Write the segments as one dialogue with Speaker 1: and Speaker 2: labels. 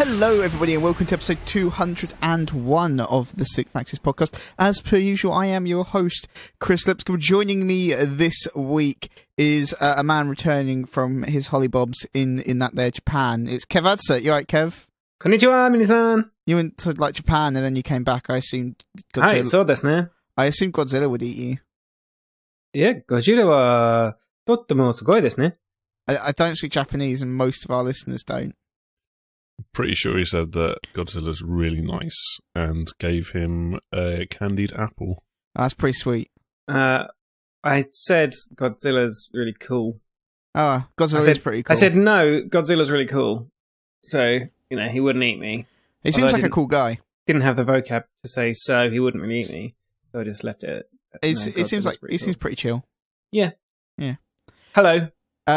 Speaker 1: Hello everybody and welcome to episode 201 of the TheSixthAxis podcast. As per usual, I am your host, Chris Lipscomb. Joining me this week is a man returning from his hollybobs in that there Japan. It's Kev Adser. You alright, Kev?
Speaker 2: Konnichiwa, minasan.
Speaker 1: You went to like Japan and then you came back. I assumed Godzilla.
Speaker 2: はい、そうですね。
Speaker 1: I assumed Godzilla would eat you.
Speaker 2: いえ、ゴジラはとってもすごいですね。
Speaker 1: I don't speak Japanese and most of our listeners don't.
Speaker 3: Pretty sure he said that Godzilla's really nice and gave him a candied apple.
Speaker 1: That's pretty sweet.
Speaker 2: I said Godzilla's really cool.
Speaker 1: Oh, Godzilla is pretty cool.
Speaker 2: I said no, Godzilla's really cool. So, he wouldn't eat me.
Speaker 1: He seems like a cool guy.
Speaker 2: Didn't have the vocab to say so, he wouldn't really eat me. So I just left it.
Speaker 1: It seems like he seems pretty chill.
Speaker 2: Yeah.
Speaker 1: Yeah.
Speaker 2: Hello.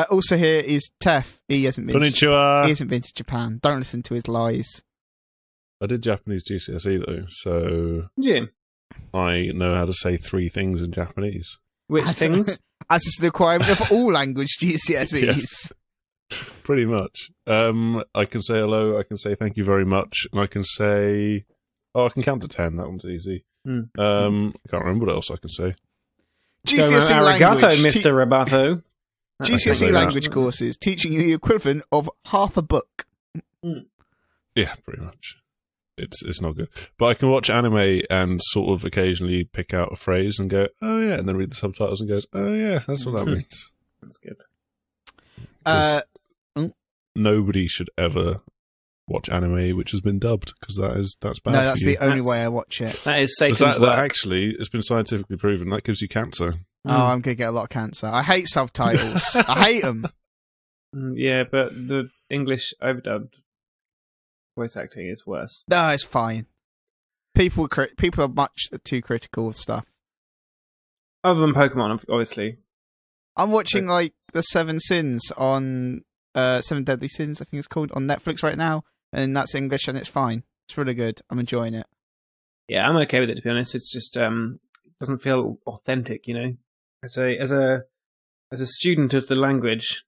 Speaker 1: Also here is Tef. He hasn't been.
Speaker 3: Konnichiwa.
Speaker 1: He hasn't been to Japan. Don't listen to his lies.
Speaker 3: I did Japanese GCSE though, so
Speaker 2: Jim.
Speaker 3: I know how to say 3 things in Japanese.
Speaker 2: Which things?
Speaker 1: As is the requirement of all language GCSEs.
Speaker 3: Yes. Pretty much. I can say hello, I can say thank you very much, and I can say... Oh, I can count to 10, that one's easy. I can't remember what else I can say.
Speaker 1: GCSE
Speaker 2: language.
Speaker 1: language.
Speaker 2: Mr. Roboto.
Speaker 1: GCSE language courses teaching you the equivalent of half a book.
Speaker 3: Yeah, pretty much. It's not good. But I can watch anime and sort of occasionally pick out a phrase and go, oh yeah, and then read the subtitles and go, oh yeah, that's what that means.
Speaker 2: That's good.
Speaker 3: Nobody should ever watch anime which has been dubbed, because that's bad.
Speaker 1: No, that's the only way I watch it.
Speaker 2: That is Satan's
Speaker 3: that
Speaker 2: work.
Speaker 3: actually, it's been scientifically proven, that gives you cancer.
Speaker 1: Oh, I'm going to get a lot of cancer. I hate subtitles. I hate them.
Speaker 2: Yeah, but the English overdubbed voice acting is worse.
Speaker 1: No, it's fine. People are much too critical of stuff.
Speaker 2: Other than Pokemon, obviously.
Speaker 1: I'm watching like the Seven Sins on Seven Deadly Sins, I think it's called, on Netflix right now, and that's English and it's fine. It's really good. I'm enjoying it.
Speaker 2: Yeah, I'm okay with it, to be honest. It's just it doesn't feel authentic, As a student of the language,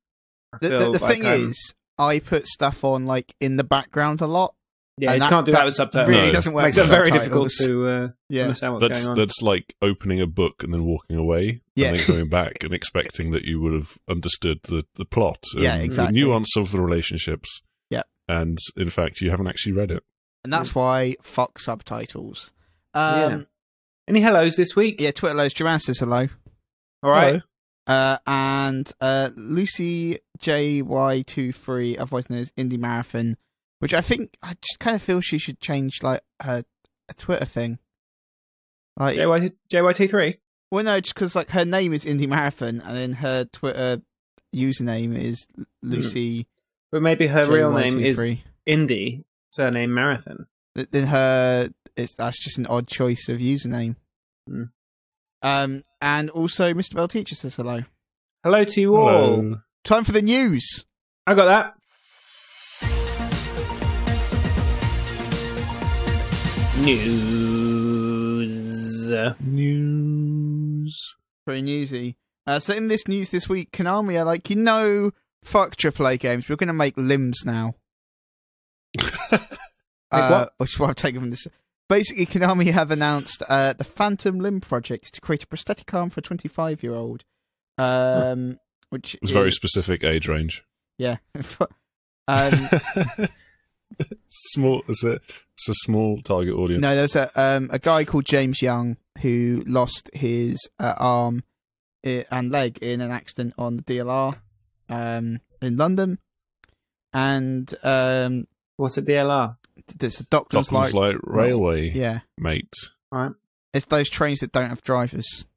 Speaker 2: I feel
Speaker 1: the
Speaker 2: like
Speaker 1: thing is, I put stuff on like in the background a lot.
Speaker 2: Yeah, you can't do that with subtitles.
Speaker 1: Really doesn't work.
Speaker 2: Makes it very difficult to understand what's going on.
Speaker 3: That's like opening a book and then walking away, and then going back and expecting that you would have understood the plot, and
Speaker 1: exactly,
Speaker 3: the nuance of the relationships.
Speaker 1: Yeah,
Speaker 3: and in fact, you haven't actually read it,
Speaker 1: and that's why fuck subtitles.
Speaker 2: Any hellos this week?
Speaker 1: Yeah, Twitter hellos. Joanne says hello.
Speaker 2: All right.
Speaker 1: And Lucy JY23, otherwise known as Indie Marathon, which I just kind of feel she should change like a Twitter thing. Like
Speaker 2: JY23?
Speaker 1: Well, no, just because like her name is Indie Marathon, and then her Twitter username is Lucy.
Speaker 2: But maybe her real name is
Speaker 1: JY23.
Speaker 2: Indie, surname Marathon.
Speaker 1: Then that's just an odd choice of username. And also Mr. Bell Teacher says hello.
Speaker 2: Hello to you all.
Speaker 1: Time for the news.
Speaker 2: I got that. News.
Speaker 1: Pretty newsy. So in this news this week, Konami are like, fuck AAA games. We're going to make limbs now.
Speaker 2: What?
Speaker 1: Which is what I've taken from this. Basically, Konami have announced the Phantom Limb project to create a prosthetic arm for a 25-year-old. Which
Speaker 3: it's very specific age range.
Speaker 1: Yeah.
Speaker 3: Small. It's a small target audience.
Speaker 1: No, there's a guy called James Young who lost his arm and leg in an accident on the DLR in London. And
Speaker 2: what's a DLR?
Speaker 1: It's a Docklands
Speaker 3: Light Railway, mate.
Speaker 2: Right.
Speaker 1: It's those trains that don't have drivers.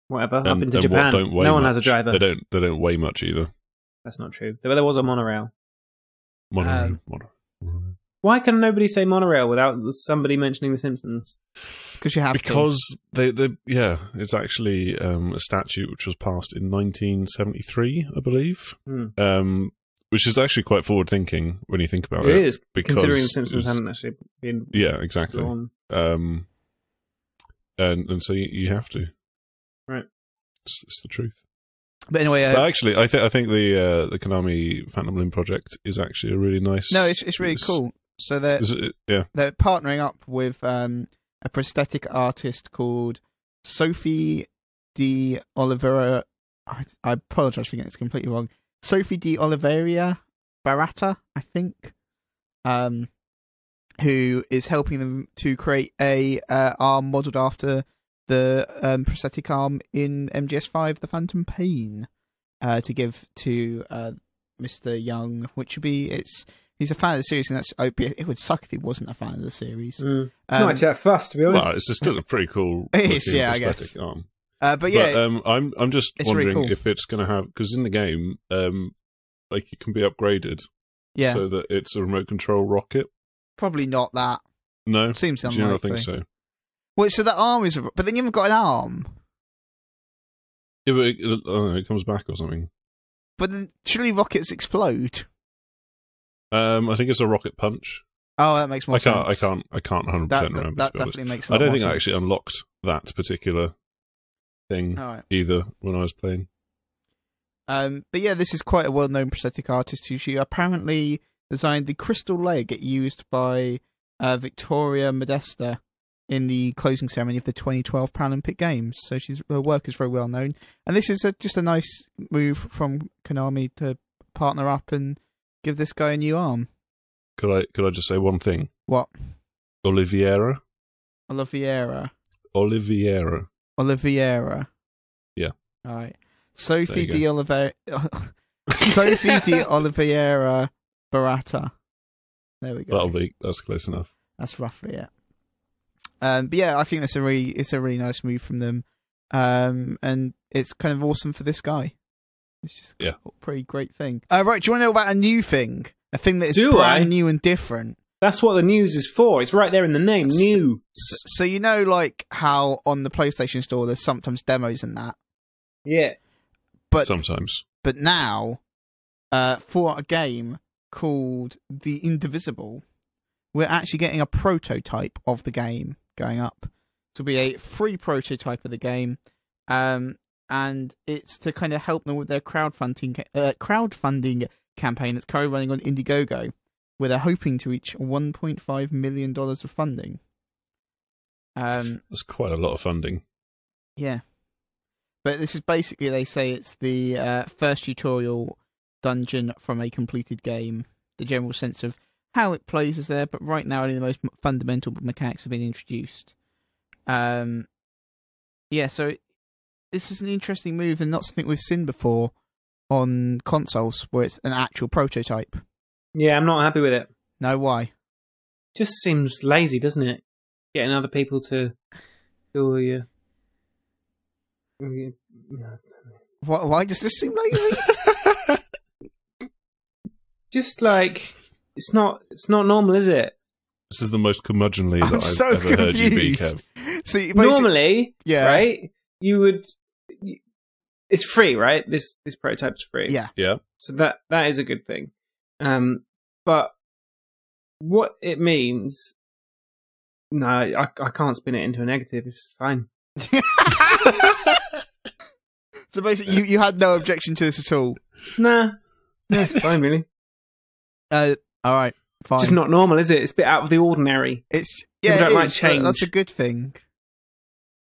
Speaker 2: Whatever. Up into Japan, no one has a driver.
Speaker 3: They don't weigh much either.
Speaker 2: That's not true. There was a monorail.
Speaker 3: Monorail.
Speaker 2: Why can nobody say monorail without somebody mentioning The Simpsons?
Speaker 1: Because you have
Speaker 3: because it's actually a statute which was passed in 1973, I believe. Which is actually quite forward thinking when you think about it.
Speaker 2: It is, considering The Simpsons hadn't actually been.
Speaker 3: Yeah, exactly. And so you have to.
Speaker 2: Right.
Speaker 3: It's the truth.
Speaker 1: But anyway,
Speaker 3: but actually, I think the Konami Phantom Limb project is actually a really nice.
Speaker 1: No, it's really cool. So they're partnering up with a prosthetic artist called Sophie de Oliveira. I apologize for getting this completely wrong. Sophie de Oliveira Barata, I think, who is helping them to create a arm modelled after the prosthetic arm in MGS5, The Phantom Pain, to give to Mr. Young, which would be he's a fan of the series, and it would suck if he wasn't a fan of the series.
Speaker 2: Not actually that fuss, to be honest.
Speaker 3: Well, it's still a pretty cool
Speaker 1: I guess.
Speaker 3: arm.
Speaker 1: But yeah,
Speaker 3: I'm just wondering
Speaker 1: really cool.
Speaker 3: if it's going to have, because in the game, like it can be upgraded, so that it's a remote control rocket.
Speaker 1: Probably not that.
Speaker 3: No,
Speaker 1: seems unlikely.
Speaker 3: Do you not think so?
Speaker 1: Well, so that arm is, but then you haven't got an arm.
Speaker 3: Yeah, but I don't know, it comes back or something.
Speaker 1: But then surely rockets explode.
Speaker 3: I think it's a rocket punch.
Speaker 1: Oh, that makes more sense.
Speaker 3: I can't 100% remember.
Speaker 1: That definitely makes.
Speaker 3: I don't think I actually unlocked that particular thing either when I was playing.
Speaker 1: But yeah, this is quite a well-known prosthetic artist who she apparently designed the crystal leg used by Victoria Modesta in the closing ceremony of the 2012 Paralympic Games. So her work is very well known, and this is just a nice move from Konami to partner up and give this guy a new arm.
Speaker 3: Could I just say one thing?
Speaker 1: What?
Speaker 3: Oliveira. Yeah.
Speaker 1: All right. Sophie de Oliveira. Sophie de Oliveira Barata. There we go.
Speaker 3: That's close enough.
Speaker 1: That's roughly it. But yeah, I think it's a really nice move from them, and it's kind of awesome for this guy. It's just a pretty great thing. Right, do you want to know about a new thing? A thing that is brand new and different.
Speaker 2: That's what the news is for. It's right there in the name, new.
Speaker 1: So you know, like how on the PlayStation Store there's sometimes demos and that.
Speaker 2: Yeah.
Speaker 1: But
Speaker 3: sometimes.
Speaker 1: But now, for a game called The Indivisible, we're actually getting a prototype of the game going up. It'll be a free prototype of the game, and it's to kind of help them with their crowdfunding campaign that's currently running on Indiegogo, where they're hoping to reach $1.5 million of funding.
Speaker 3: That's quite a lot of funding.
Speaker 1: Yeah. But this is basically, they say it's the first tutorial dungeon from a completed game. The general sense of how it plays is there, but right now only the most fundamental mechanics have been introduced. Yeah, so this is an interesting move and not something we've seen before on consoles, where it's an actual prototype.
Speaker 2: Yeah, I'm not happy with it.
Speaker 1: No, why?
Speaker 2: Just seems lazy, doesn't it? Getting other people to do all your...
Speaker 1: Why does this seem lazy?
Speaker 2: Just like it's not normal, is it?
Speaker 3: This is the most curmudgeonly that I've
Speaker 1: so
Speaker 3: ever heard you be, Kev.
Speaker 1: See,
Speaker 2: normally, right? You would. It's free, right? This prototype's free.
Speaker 1: Yeah.
Speaker 2: So that is a good thing. But what it means, no, I can't spin it into a negative. It's fine.
Speaker 1: So basically, you had no objection to this at all?
Speaker 2: Nah. No, it's fine, really.
Speaker 1: All right, fine.
Speaker 2: It's just not normal, is it? It's a bit out of the ordinary.
Speaker 1: People
Speaker 2: don't like change.
Speaker 1: That's a good thing.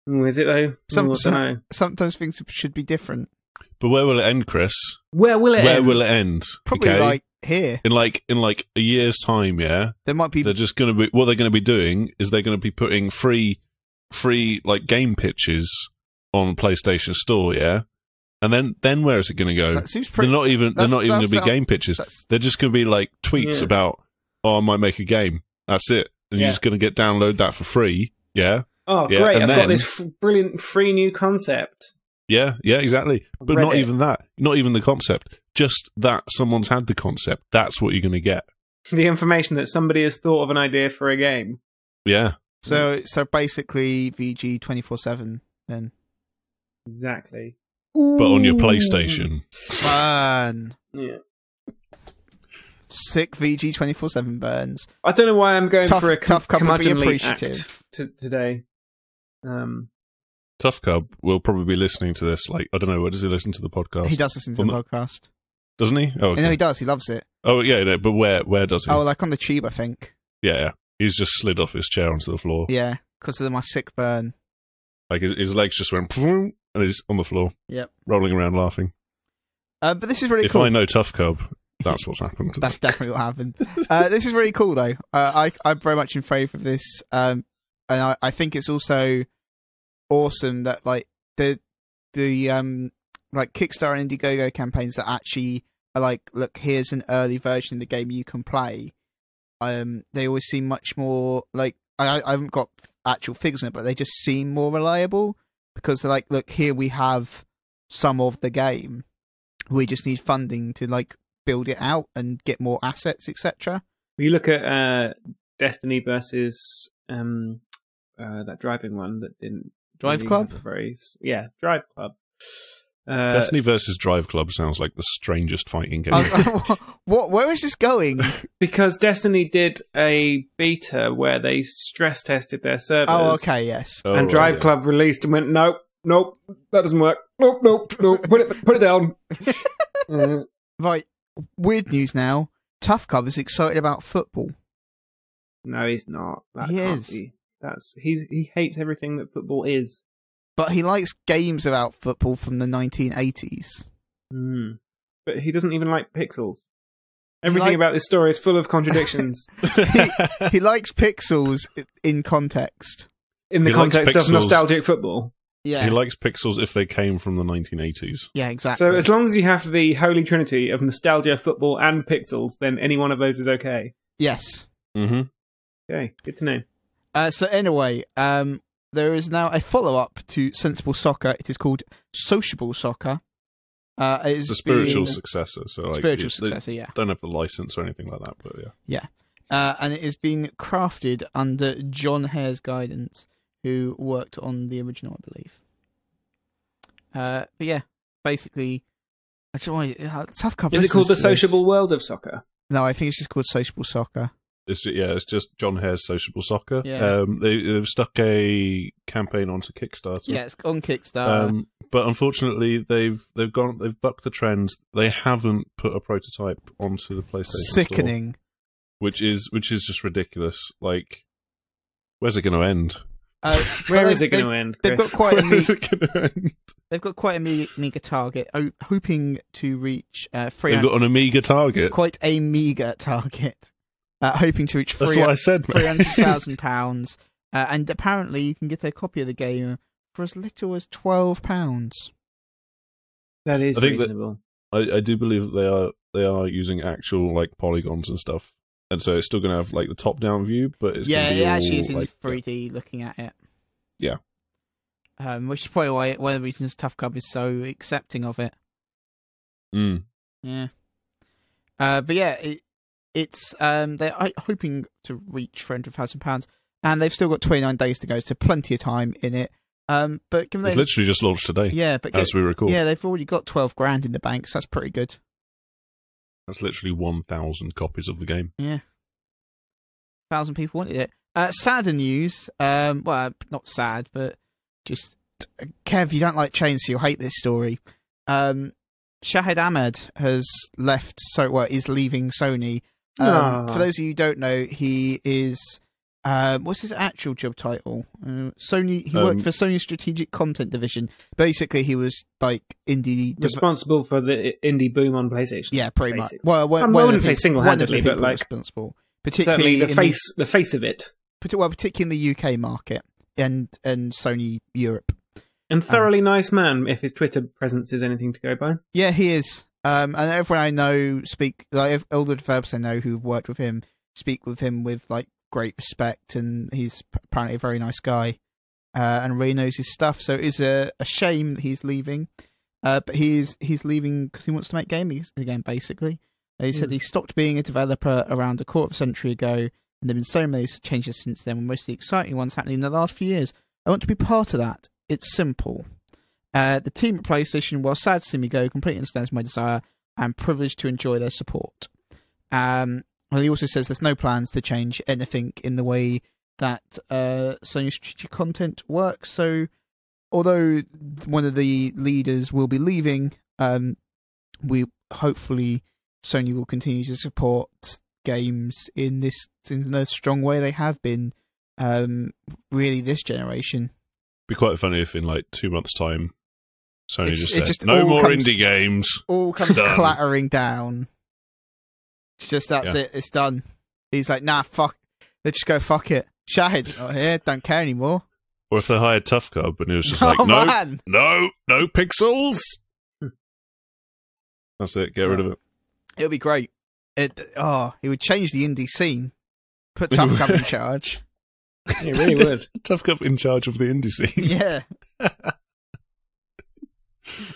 Speaker 2: Is it though? I don't know.
Speaker 1: Sometimes things should be different.
Speaker 3: But where will it end, Chris?
Speaker 2: Where will it end?
Speaker 1: Probably like here.
Speaker 3: In like a year's time, yeah.
Speaker 1: There might be.
Speaker 3: They're just going to be. What they're going to be doing is they're going to be putting free like game pitches on PlayStation Store, yeah. And then where is it going to go?
Speaker 1: That seems pretty.
Speaker 3: They're not even going to be game pitches. They're just going to be like tweets about, I might make a game. That's it, and you're just going to download that for free, yeah.
Speaker 2: Oh,
Speaker 3: yeah.
Speaker 2: great!
Speaker 3: And
Speaker 2: I've got this brilliant free new concept.
Speaker 3: Yeah, exactly. But not even that. Not even the concept. Just that someone's had the concept. That's what you're going to get.
Speaker 2: The information that somebody has thought of an idea for a game.
Speaker 3: Yeah.
Speaker 1: So basically VG 24/7 then.
Speaker 2: Exactly.
Speaker 3: But on your PlayStation.
Speaker 1: Burn.
Speaker 2: Yeah.
Speaker 1: Sick VG 24/7 burns.
Speaker 2: I don't know why I'm going for a
Speaker 1: tough Cub would be
Speaker 2: curmudgeonly
Speaker 1: appreciative.
Speaker 2: act today.
Speaker 3: Tough Cub will probably be listening to this. Like, I don't know, where does he listen to the podcast?
Speaker 1: He does listen to the podcast.
Speaker 3: Doesn't he? Oh, okay.
Speaker 1: No, he does. He loves it.
Speaker 3: Oh, yeah, no, but where does he?
Speaker 1: Oh, like on the tube, I think.
Speaker 3: Yeah. He's just slid off his chair onto the floor.
Speaker 1: Yeah, because of my sick burn.
Speaker 3: Like, his legs just went, and he's on the floor.
Speaker 1: Yep.
Speaker 3: Rolling around laughing.
Speaker 1: But this is really
Speaker 3: if
Speaker 1: cool.
Speaker 3: If I know Tough Cub, that's what's happened.
Speaker 1: That's definitely what happened. This is really cool, though. I'm very much in favour of this. And I think it's also awesome that, like, the like Kickstarter and Indiegogo campaigns that actually are like, look, here's an early version of the game you can play. They always seem much more like, I haven't got actual figures on it, but they just seem more reliable because they're like, look, here we have some of the game. We just need funding to like build it out and get more assets, etc.
Speaker 2: You look at Destiny versus that driving one that didn't.
Speaker 1: Drive Club?
Speaker 2: Drive Club.
Speaker 3: Destiny versus Drive Club sounds like the strangest fighting game.
Speaker 1: Where is this going?
Speaker 2: Because Destiny did a beta where they stress tested their servers.
Speaker 1: Oh, okay, yes.
Speaker 2: And Drive Club released and went, nope, that doesn't work. Nope, put it down.
Speaker 1: Right, weird news now. Tough Cub is excited about football.
Speaker 2: No, he's not.
Speaker 1: He is.
Speaker 2: He hates everything that football is.
Speaker 1: But he likes games about football from the 1980s.
Speaker 2: But he doesn't even like pixels. Everything about this story is full of contradictions.
Speaker 1: He likes pixels in context.
Speaker 2: In the context of nostalgic football.
Speaker 1: Yeah.
Speaker 3: He likes pixels if they came from the 1980s.
Speaker 1: Yeah, exactly.
Speaker 2: So as long as you have the holy trinity of nostalgia, football, and pixels, then any one of those is okay.
Speaker 1: Yes.
Speaker 3: Mm-hmm.
Speaker 2: Okay, good to know.
Speaker 1: So anyway, there is now a follow-up to Sensible Soccer. It is called Sociable Soccer.
Speaker 3: It's a spiritual successor. So like,
Speaker 1: spiritual successor, yeah.
Speaker 3: Don't have the license or anything like that, but yeah.
Speaker 1: Yeah. And it is being crafted under John Hare's guidance, who worked on the original, I believe. But yeah, basically, that's why Tough Cub.
Speaker 2: Is it called The Sociable World of Soccer?
Speaker 1: No, I think it's just called Sociable Soccer.
Speaker 3: It's just John Hare's Sociable Soccer.
Speaker 1: Yeah.
Speaker 3: They've stuck a campaign onto Kickstarter.
Speaker 1: Yeah, it's on Kickstarter.
Speaker 3: But unfortunately, they've bucked the trends. They haven't put a prototype onto the PlayStation
Speaker 1: Sickening.
Speaker 3: Store, which is just ridiculous. Like, where's it going to end?
Speaker 2: Where is it going to end?
Speaker 1: They've got quite a
Speaker 3: Where is it going to end?
Speaker 1: They've got quite a meager target, hoping to reach
Speaker 3: They've got an Amiga target.
Speaker 1: Quite a meager target. Hoping to reach
Speaker 3: That's what I said,
Speaker 1: £300,000, and apparently you can get a copy of the game for as little as £12.
Speaker 2: That is reasonable.
Speaker 3: I do believe that they are using actual like polygons and stuff, and so it's still going to have like the top-down view, but it's going to be
Speaker 1: it actually is in
Speaker 3: like,
Speaker 1: 3D looking at it.
Speaker 3: Yeah.
Speaker 1: Which is probably why one of the reasons Tough Cub is so accepting of it. Yeah. But yeah, it's they're hoping to reach £300,000, and they've still got 29 days to go, so plenty of time in it. But
Speaker 3: it's literally just launched today.
Speaker 1: Yeah, but
Speaker 3: as we record.
Speaker 1: Yeah, they've already got 12 grand in the bank, so that's pretty good.
Speaker 3: That's literally 1,000 copies of the game.
Speaker 1: Yeah, 1,000 people wanted it. Sadder news. Well, not sad, but just Kev, you don't like chains, so you'll hate this story. Shahid Ahmed has left. Is leaving Sony. For those of you who don't know, he is. What's his actual job title? Sony. He worked for Sony's strategic content division. Basically, he was like
Speaker 2: responsible for the indie boom on PlayStation.
Speaker 1: Yeah, pretty much. Well,
Speaker 2: I wouldn't say single-handedly, but like
Speaker 1: responsible.
Speaker 2: Particularly the face of it.
Speaker 1: Particularly in the UK market and Sony Europe.
Speaker 2: And thoroughly nice man, if his Twitter presence is anything to go by.
Speaker 1: Yeah, he is. And everyone I know all the developers I know who've worked with him speak with him with like great respect, and he's apparently a very nice guy and really knows his stuff. So it's a shame that he's leaving, but he's leaving because he wants to make gaming again, basically. He said he stopped being a developer around a quarter of a century ago, and there have been so many changes since then, most of the exciting ones happening in the last few years. I want to be part of that. It's simple. The team at PlayStation, while sad to see me go, completely understands my desire. I'm privileged to enjoy their support. He also says there's no plans to change anything in the way that Sony's strategic content works. So, although one of the leaders will be leaving, hopefully Sony will continue to support games in the strong way they have been, really this generation.
Speaker 3: Be quite funny if in like 2 months' time, Sony just
Speaker 1: no
Speaker 3: more indie games.
Speaker 1: All comes clattering down. It's just that's it. It's done. He's like, nah, fuck. They just go, fuck it. Shahid's not here. Don't care anymore.
Speaker 3: Or if they hired Tough Cub and it was just no pixels. That's it. Get rid of it.
Speaker 1: It'll be great. It would change the indie scene. Put Tough Cub in charge.
Speaker 2: It really would.
Speaker 3: Tough Cub in charge of the indie scene.
Speaker 1: Yeah.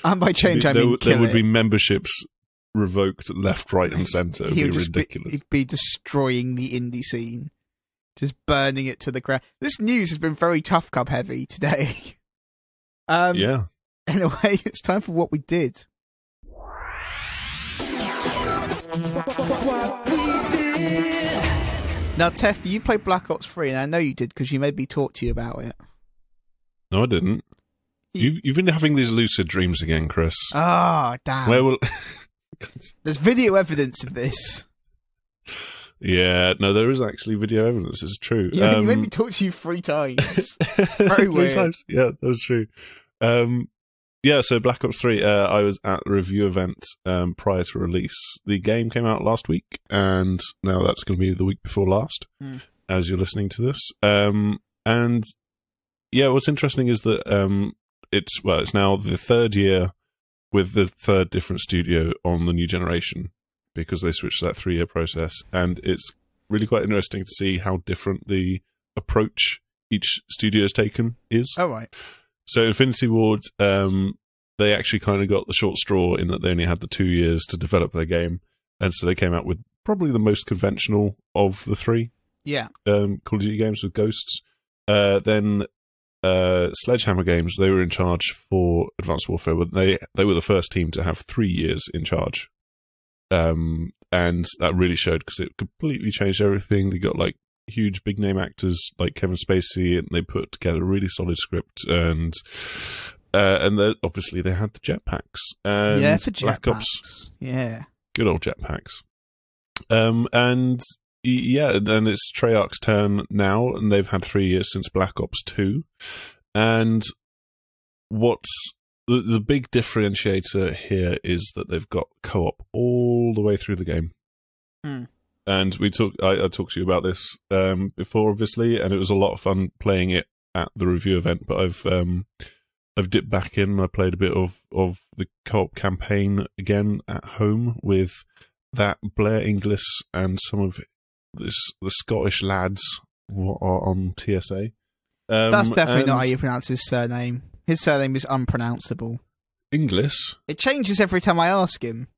Speaker 1: And by change, I mean
Speaker 3: there would be memberships revoked left, right, and centre. It would be ridiculous.
Speaker 1: He'd be destroying the indie scene, just burning it to the ground. This news has been very Tough Cub heavy today.
Speaker 3: Yeah.
Speaker 1: Anyway, it's time for what we did. Now, Tef, you played Black Ops 3, and I know you did because you made me talk to you about it.
Speaker 3: No, I didn't. You've been having these lucid dreams again, Chris.
Speaker 1: Oh, damn.
Speaker 3: Where will...
Speaker 1: There's video evidence of this.
Speaker 3: Yeah, no, there is actually video evidence. It's true.
Speaker 1: You made me talk to you 3 times. Very weird.
Speaker 3: 3 times. Yeah, that was true. So Black Ops 3, I was at the review event prior to release. The game came out last week, and now that's going to be the week before last, as you're listening to this. And yeah, what's interesting is that it's now the 3rd year with the 3rd different studio on the new generation, because they switched to that 3-year process, and it's really quite interesting to see how different the approach each studio has taken is.
Speaker 1: Oh, right.
Speaker 3: So Infinity Ward, they actually kind of got the short straw in that they only had the 2 years to develop their game, and so they came out with probably the most conventional of the 3 Call of Duty games with Ghosts. Then Sledgehammer Games, they were in charge for Advanced Warfare, but they were the first team to have 3 years in charge. And that really showed, because it completely changed everything. They got like huge big name actors like Kevin Spacey, and they put together a really solid script, and obviously they had the jetpacks. And
Speaker 1: for
Speaker 3: Black Ops.
Speaker 1: Yeah.
Speaker 3: Good old jetpacks. And it's Treyarch's turn now, and they've had 3 years since Black Ops 2. And what's the big differentiator here is that they've got co-op all the way through the game. And I talked to you about this before, obviously, and it was a lot of fun playing it at the review event. But I've dipped back in. I played a bit of the co-op campaign again at home with that Blair Inglis and some of the Scottish lads who are on TSA.
Speaker 1: That's definitely not how you pronounce his surname. His surname is unpronounceable.
Speaker 3: Inglis?
Speaker 1: It changes every time I ask him.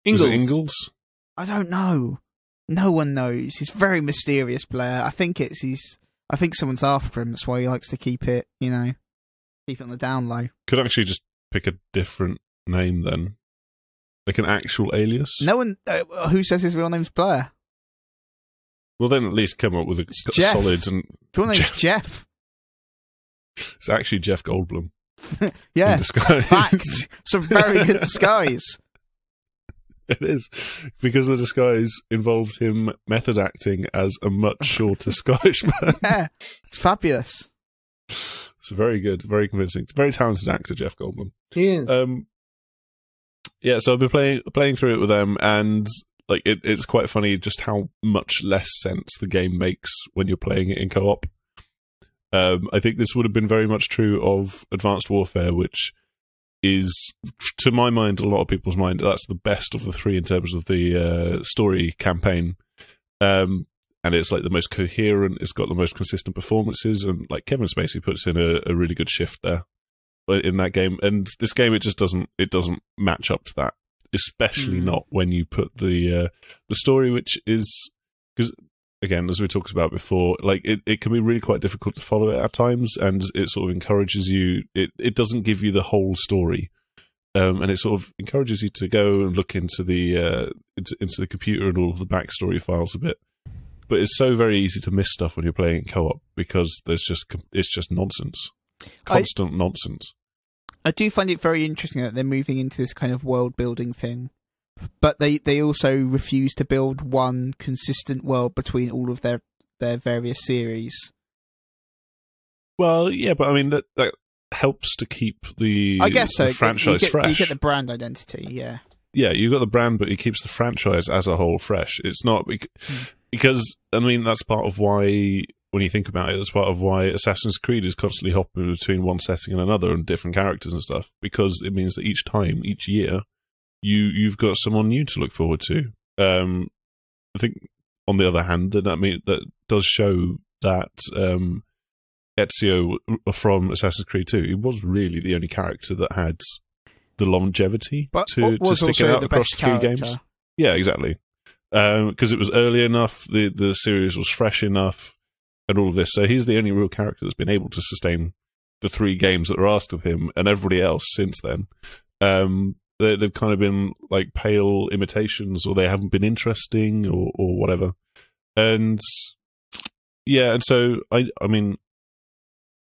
Speaker 3: Is it Ingalls?
Speaker 1: I don't know. No one knows. He's very mysterious, Blair. I think someone's after him. That's why he likes to keep it on the down low.
Speaker 3: Could actually just pick a different name then. Like an actual alias?
Speaker 1: No one... who says his real name's Blair?
Speaker 3: Well, then at least come up with a solid... And
Speaker 1: his real name's Jeff.
Speaker 3: It's actually Jeff Goldblum.
Speaker 1: Yeah.
Speaker 3: In disguise.
Speaker 1: Fact. It's a very good disguise.
Speaker 3: It is. Because the disguise involves him method acting as a much shorter Scottish man.
Speaker 1: Yeah. It's fabulous.
Speaker 3: It's very good. Very convincing. It's a very talented actor, Jeff Goldblum.
Speaker 2: He is.
Speaker 3: So I've been playing through it with them, and like it's quite funny just how much less sense the game makes when you're playing it in co-op. I think this would have been very much true of Advanced Warfare, which is, to my mind, a lot of people's mind, that's the best of the 3 in terms of the story campaign. And it's like the most coherent, it's got the most consistent performances, and like Kevin Spacey puts in a really good shift there in that game. And this game, it just doesn't match up to that. especially not when you put the story, which is, because again, as we talked about before, like it can be really quite difficult to follow it at times, and it sort of encourages you. It doesn't give you the whole story, and it sort of encourages you to go and look into the computer and all of the backstory files a bit. But it's so very easy to miss stuff when you're playing co-op because it's just nonsense, constant nonsense.
Speaker 1: I do find it very interesting that they're moving into this kind of world building thing, but they also refuse to build one consistent world between all of their various series.
Speaker 3: Well, yeah, but I mean that helps to keep the franchise fresh.
Speaker 1: You get the brand identity, yeah.
Speaker 3: Yeah, you've got the brand, but it keeps the franchise as a whole fresh. It's not because I mean that's part of why, when you think about it, that's part of why Assassin's Creed is constantly hopping between one setting and another and different characters and stuff, because it means that each year, you've got someone new to look forward to. I think, on the other hand, that does show that Ezio from Assassin's Creed 2, he was really the only character that had the longevity to stick it out across 3 games. Yeah, exactly. Because it was early enough, the series was fresh enough, and all of this. So he's the only real character that's been able to sustain the 3 games that were asked of him, and everybody else since then, they've kind of been like pale imitations, or they haven't been interesting, or whatever. And yeah, and so I mean,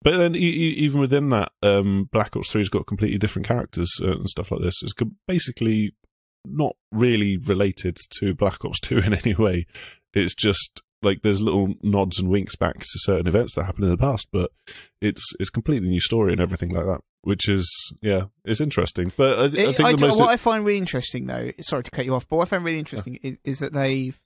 Speaker 3: but then even within that, Black Ops 3's got completely different characters and stuff like this. It's basically not really related to Black Ops 2 in any way. It's just like there's little nods and winks back to certain events that happened in the past, but it's completely new story and everything like that, which is, yeah, it's interesting. But I think
Speaker 1: what I find really interesting, though, sorry to cut you off, but what I find really interesting is that they've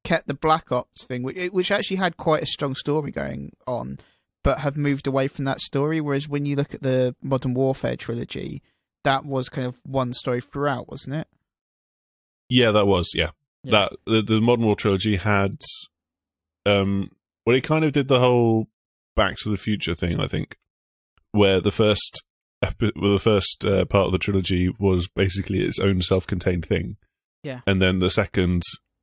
Speaker 1: kept the Black Ops thing, which actually had quite a strong story going on, but have moved away from that story. Whereas when you look at the Modern Warfare trilogy, that was kind of one story throughout, wasn't it?
Speaker 3: Yeah, that was, yeah. That the Modern War trilogy had, well, it kind of did the whole Back to the Future thing, I think, where the first part of the trilogy was basically its own self-contained thing.
Speaker 1: Yeah.
Speaker 3: And then the second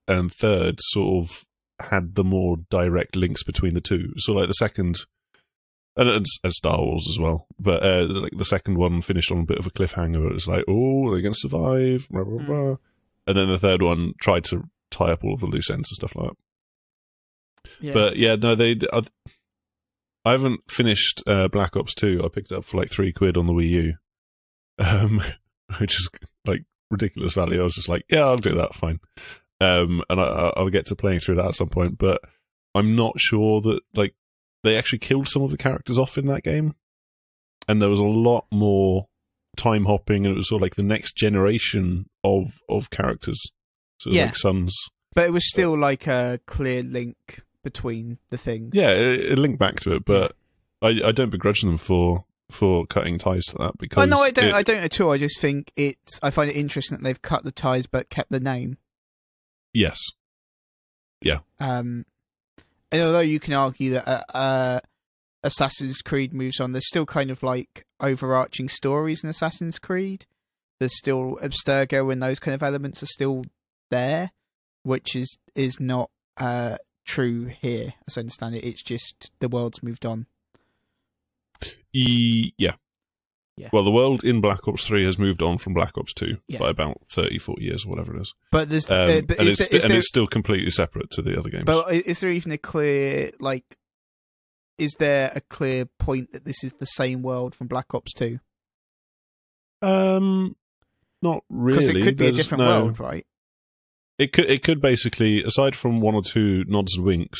Speaker 3: and third sort of had the more direct links between the two. So like the second, and Star Wars as well, but like the second one finished on a bit of a cliffhanger. It was like, oh, they're going to survive, blah, blah, blah. And then the third one tried to tie up all of the loose ends and stuff like that. Yeah. But yeah, no, I haven't finished Black Ops 2. I picked it up for like £3 on the Wii U, which is like ridiculous value. I was just like, yeah, I'll do that, fine. And I'll get to playing through that at some point. But I'm not sure that like they actually killed some of the characters off in that game, and there was a lot more time hopping, and it was sort of like the next generation of characters. So it was like sons.
Speaker 1: But it was still like a clear link between the things.
Speaker 3: Yeah, it linked back to it, but I don't begrudge them for cutting ties to that, because
Speaker 1: I don't at all. I just think I find it interesting that they've cut the ties but kept the name.
Speaker 3: Yes. Yeah.
Speaker 1: And although you can argue that Assassin's Creed moves on, there's still kind of like overarching stories in Assassin's Creed. There's still Abstergo, and those kind of elements are still there, which is not true here, as I understand it. It's just the world's moved on.
Speaker 3: Yeah. Well, the world in Black Ops 3 has moved on from Black Ops 2 by about 30, 40 years or whatever it is.
Speaker 1: But there's
Speaker 3: it's still completely separate to the other games.
Speaker 1: But is there even a clear, like, is there a clear point that this is the same world from Black Ops 2?
Speaker 3: Not really.
Speaker 1: Because it could be a different world, right?
Speaker 3: It could basically, aside from one or two nods and winks,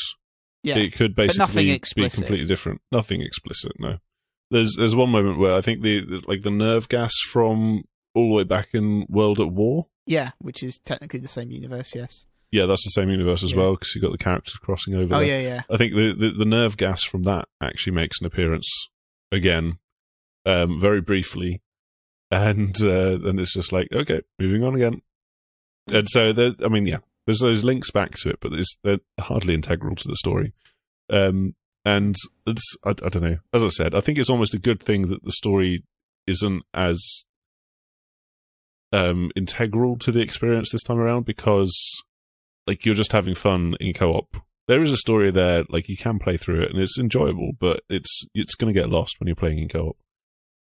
Speaker 3: it could basically be completely different. Nothing explicit, no. There's one moment where I think the nerve gas from all the way back in World at War.
Speaker 1: Yeah, which is technically the same universe, yes.
Speaker 3: Yeah, that's the same universe as well, because you've got the characters crossing over.
Speaker 1: Oh,
Speaker 3: there.
Speaker 1: yeah.
Speaker 3: I think the nerve gas from that actually makes an appearance again, very briefly, and it's just like, okay, moving on again. And so, there's those links back to it, but they're hardly integral to the story. And it's, I don't know. As I said, I think it's almost a good thing that the story isn't as integral to the experience this time around, because like you're just having fun in co-op. There is a story there, like you can play through it and it's enjoyable, but it's going to get lost when you're playing in co-op.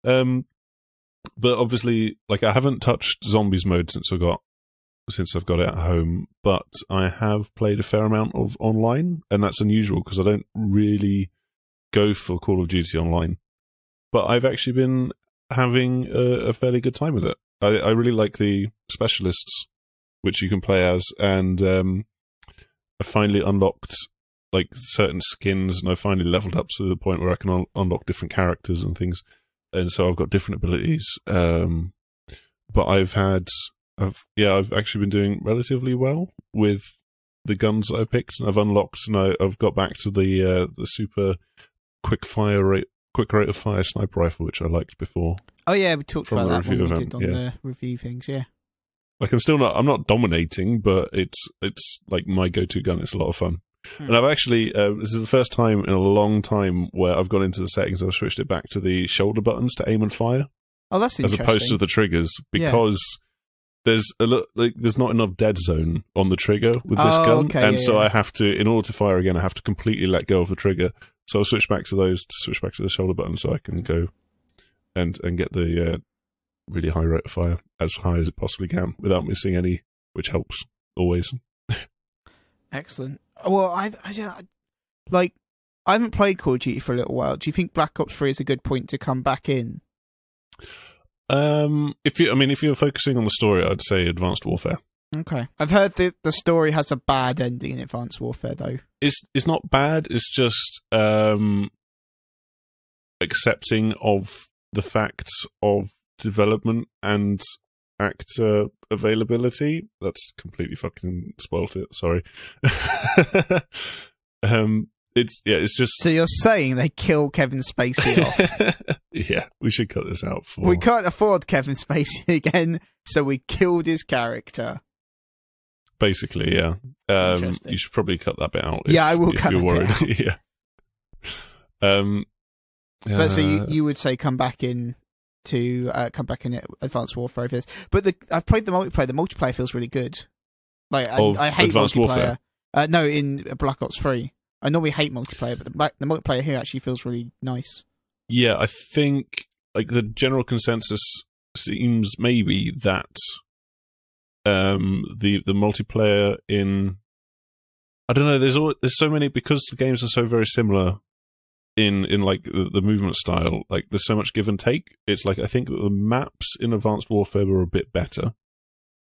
Speaker 3: But obviously, like I haven't touched zombies mode since I've got it at home, but I have played a fair amount of online, and that's unusual because I don't really go for Call of Duty online. But I've actually been having a fairly good time with it. I really like the specialists, which you can play as, and I finally unlocked like certain skins, and I finally leveled up to the point where I can unlock different characters and things, and so I've got different abilities. But I've actually been doing relatively well with the guns that I've picked, and I've unlocked, and I've got back to the super quick rate of fire sniper rifle, which I liked before.
Speaker 1: Oh yeah, we talked about that when we did on the review things. Yeah, like
Speaker 3: I'm not dominating, but it's like my go-to gun. It's a lot of fun. And I've actually this is the first time in a long time where I've gone into the settings. I've switched it back to the shoulder buttons to aim and fire.
Speaker 1: Oh, that's interesting.
Speaker 3: As opposed to the triggers, because there's there's not enough dead zone on the trigger with this gun,
Speaker 1: okay,
Speaker 3: and so I have to, in order to fire again, I have to completely let go of the trigger. So I'll switch back to those to switch back to the shoulder button, so I can go and get the really high rate of fire as high as it possibly can without missing any, which helps always.
Speaker 1: Excellent. Well, I haven't played Call of Duty for a little while. Do you think Black Ops 3 is a good point to come back in?
Speaker 3: If you're focusing on the story, I'd say Advanced Warfare.
Speaker 1: Okay. I've heard that the story has a bad ending in Advanced Warfare, though.
Speaker 3: It's not bad. It's just accepting of the facts of development and actor availability. That's completely fucking spoilt it. Sorry. It's just.
Speaker 1: So you're saying they kill Kevin Spacey off?
Speaker 3: Yeah, we should cut this out.
Speaker 1: We can't afford Kevin Spacey again, so we killed his character.
Speaker 3: Basically, yeah. You should probably cut that bit out.
Speaker 1: I will cut that bit out.
Speaker 3: Yeah.
Speaker 1: But so you would say come back in Advanced Warfare over this. But I've played the multiplayer. The multiplayer feels really good. Like I hate
Speaker 3: Advanced
Speaker 1: multiplayer.
Speaker 3: Warfare?
Speaker 1: No, in Black Ops 3. I normally hate multiplayer, but the multiplayer here actually feels really nice.
Speaker 3: Yeah, I think like the general consensus seems maybe that the multiplayer in, I don't know, there's so many, because the games are so very similar in like the movement style, like there's so much give and take. It's like I think that the maps in Advanced Warfare were a bit better,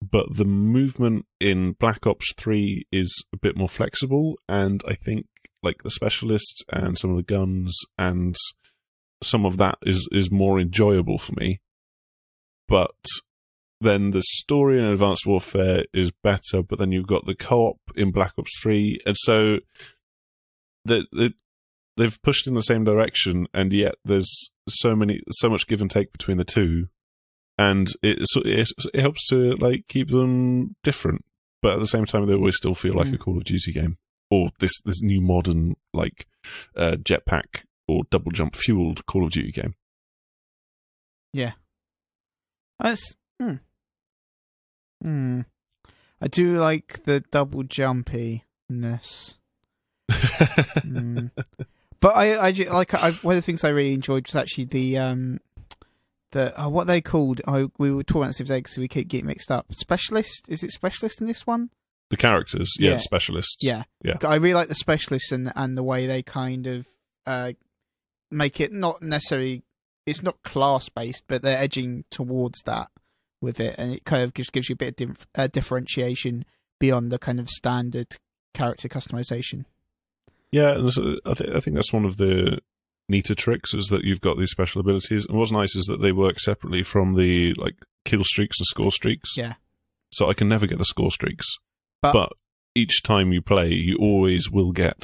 Speaker 3: but the movement in Black Ops 3 is a bit more flexible, and I think like the specialists and some of the guns and some of that is more enjoyable for me. But then the story in Advanced Warfare is better, but then you've got the co-op in Black Ops 3, and so they've pushed in the same direction, and yet there's so much give and take between the two, and it helps to like keep them different, but at the same time they always still feel like a Call of Duty game, or this new modern like jetpack or double jump fueled Call of Duty game.
Speaker 1: Yeah, that's I do like the double jumpiness. But I like one of the things I really enjoyed was actually the what they called. We were talking about this today because we keep getting mixed up. Specialist? Is it specialist in this one?
Speaker 3: The characters, specialists.
Speaker 1: Yeah. I really like the specialists and the way they kind of make it not necessarily. It's not class based, but they're edging towards that with it, and it kind of gives you a bit of differentiation beyond the kind of standard character customization. Yeah,
Speaker 3: I think that's one of the neater tricks, is that you've got these special abilities, and what's nice is that they work separately from the like kill streaks and score streaks.
Speaker 1: Yeah.
Speaker 3: So I can never get the score streaks, but each time you play, you always will get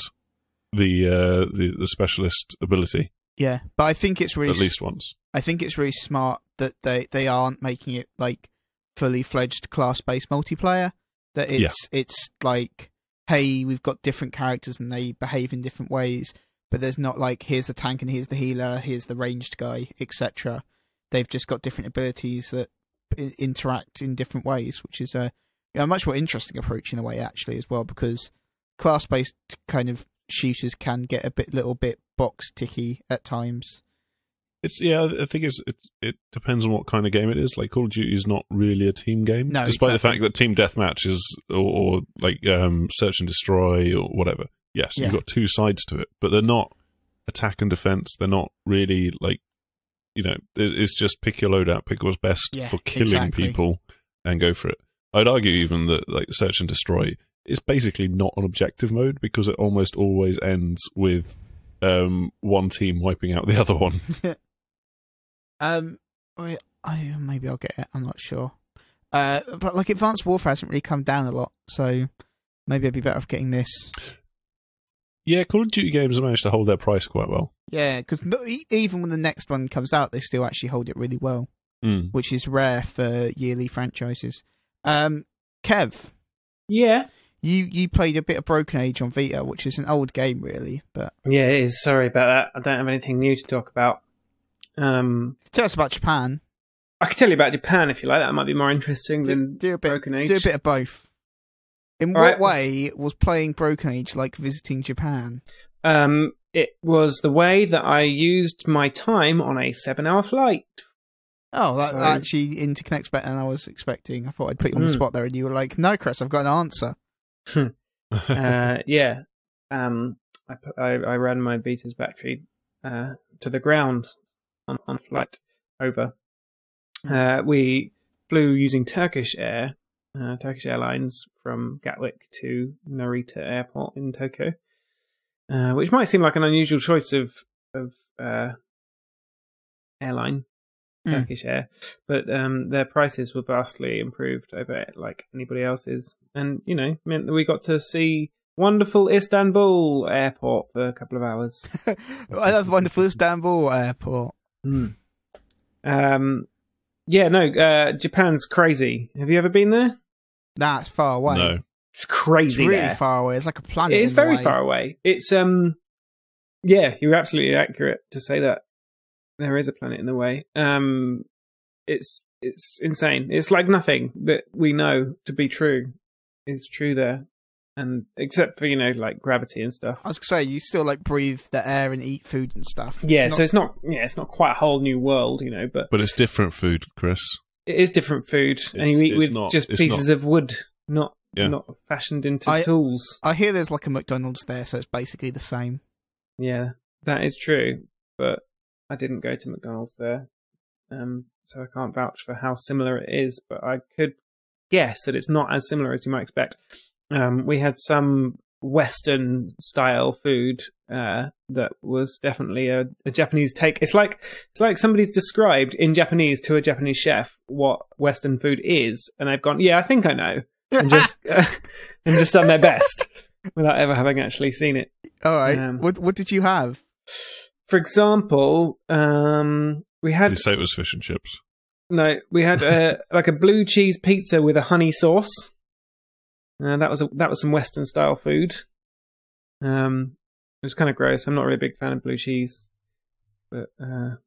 Speaker 3: the specialist ability.
Speaker 1: Yeah, but I think it's really
Speaker 3: at least once.
Speaker 1: I think it's really smart that they aren't making it like fully fledged class based multiplayer. That it's like, hey, we've got different characters and they behave in different ways, but there's not like, here's the tank and here's the healer, here's the ranged guy, etc. They've just got different abilities that interact in different ways, which is a much more interesting approach in a way, actually, as well, because class-based kind of shooters can get a little bit box ticky at times.
Speaker 3: I think it depends on what kind of game it is. Like Call of Duty is not really a team game,
Speaker 1: no,
Speaker 3: despite
Speaker 1: exactly.
Speaker 3: the fact that team deathmatch is or like search and destroy or whatever. Yes, you've got two sides to it, but they're not attack and defense. They're not really like, it's just pick your load out, pick what's best for killing people, and go for it. I'd argue even that like search and destroy is basically not an objective mode because it almost always ends with one team wiping out the other one.
Speaker 1: Maybe I'll get it. I'm not sure. But like Advanced Warfare hasn't really come down a lot, so maybe I'd be better off getting this.
Speaker 3: Yeah, Call of Duty games have managed to hold their price quite well.
Speaker 1: Yeah, because even when the next one comes out, they still actually hold it really well, which is rare for yearly franchises. Kev.
Speaker 2: Yeah.
Speaker 1: You played a bit of Broken Age on Vita, which is an old game, really. But
Speaker 2: yeah, it is. Sorry about that. I don't have anything new to talk about.
Speaker 1: Tell us about Japan.
Speaker 2: I could tell you about Japan if you like. That might be more interesting than Broken Age.
Speaker 1: Do a bit of both. In what way was playing Broken Age like visiting Japan?
Speaker 2: It was the way that I used my time on a 7-hour flight.
Speaker 1: Oh, that actually interconnects better than I was expecting. I thought I'd put you on the spot there, and you were like, "No, Chris, I've got an answer."
Speaker 2: Yeah. I ran my Vita's battery to the ground on flight over. We flew using Turkish Airlines from Gatwick to Narita Airport in Tokyo, which might seem like an unusual choice of airline. Turkish Air, but their prices were vastly improved over like anybody else's, and meant that we got to see wonderful Istanbul airport for a couple of hours.
Speaker 1: I love wonderful Istanbul airport.
Speaker 2: Japan's crazy. Have you ever been there?
Speaker 1: Nah, it's far away.
Speaker 3: No,
Speaker 1: It's
Speaker 2: it's crazy.
Speaker 1: really far away. It's like a planet.
Speaker 2: It is very far away. It's you're absolutely accurate to say that. There is a planet in the way. It's insane. It's like nothing that we know to be true is true there, and except for like gravity and stuff.
Speaker 1: I was gonna say you still like breathe the air and eat food and stuff.
Speaker 2: So it's not quite a whole new world, but
Speaker 3: it's different food, Chris.
Speaker 2: It is different food, and you eat with just pieces of wood, not fashioned into tools.
Speaker 1: I hear there's like a McDonald's there, so it's basically the same.
Speaker 2: Yeah, that is true, but I didn't go to McDonald's there, so I can't vouch for how similar it is, but I could guess that it's not as similar as you might expect. We had some Western-style food that was definitely a Japanese take. It's like somebody's described in Japanese to a Japanese chef what Western food is, and they've gone, "Yeah, I think I know," and just done their best without ever having actually seen it.
Speaker 1: All right, what did you have?
Speaker 2: For example, we had...
Speaker 3: Did you say it was fish and chips?
Speaker 2: No, we had like a blue cheese pizza with a honey sauce. That was some Western style food. It was kind of gross. I'm not really a big fan of blue cheese, but I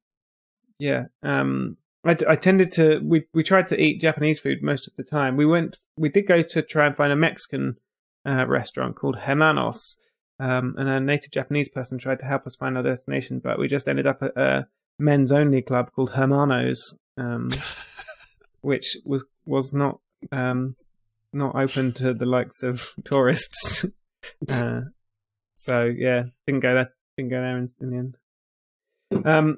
Speaker 2: tended to. We tried to eat Japanese food most of the time. We did go to try and find a Mexican restaurant called Hermanos. And a native Japanese person tried to help us find our destination, but we just ended up at a men's only club called Hermanos, which was not open to the likes of tourists. So yeah, didn't go there in the end.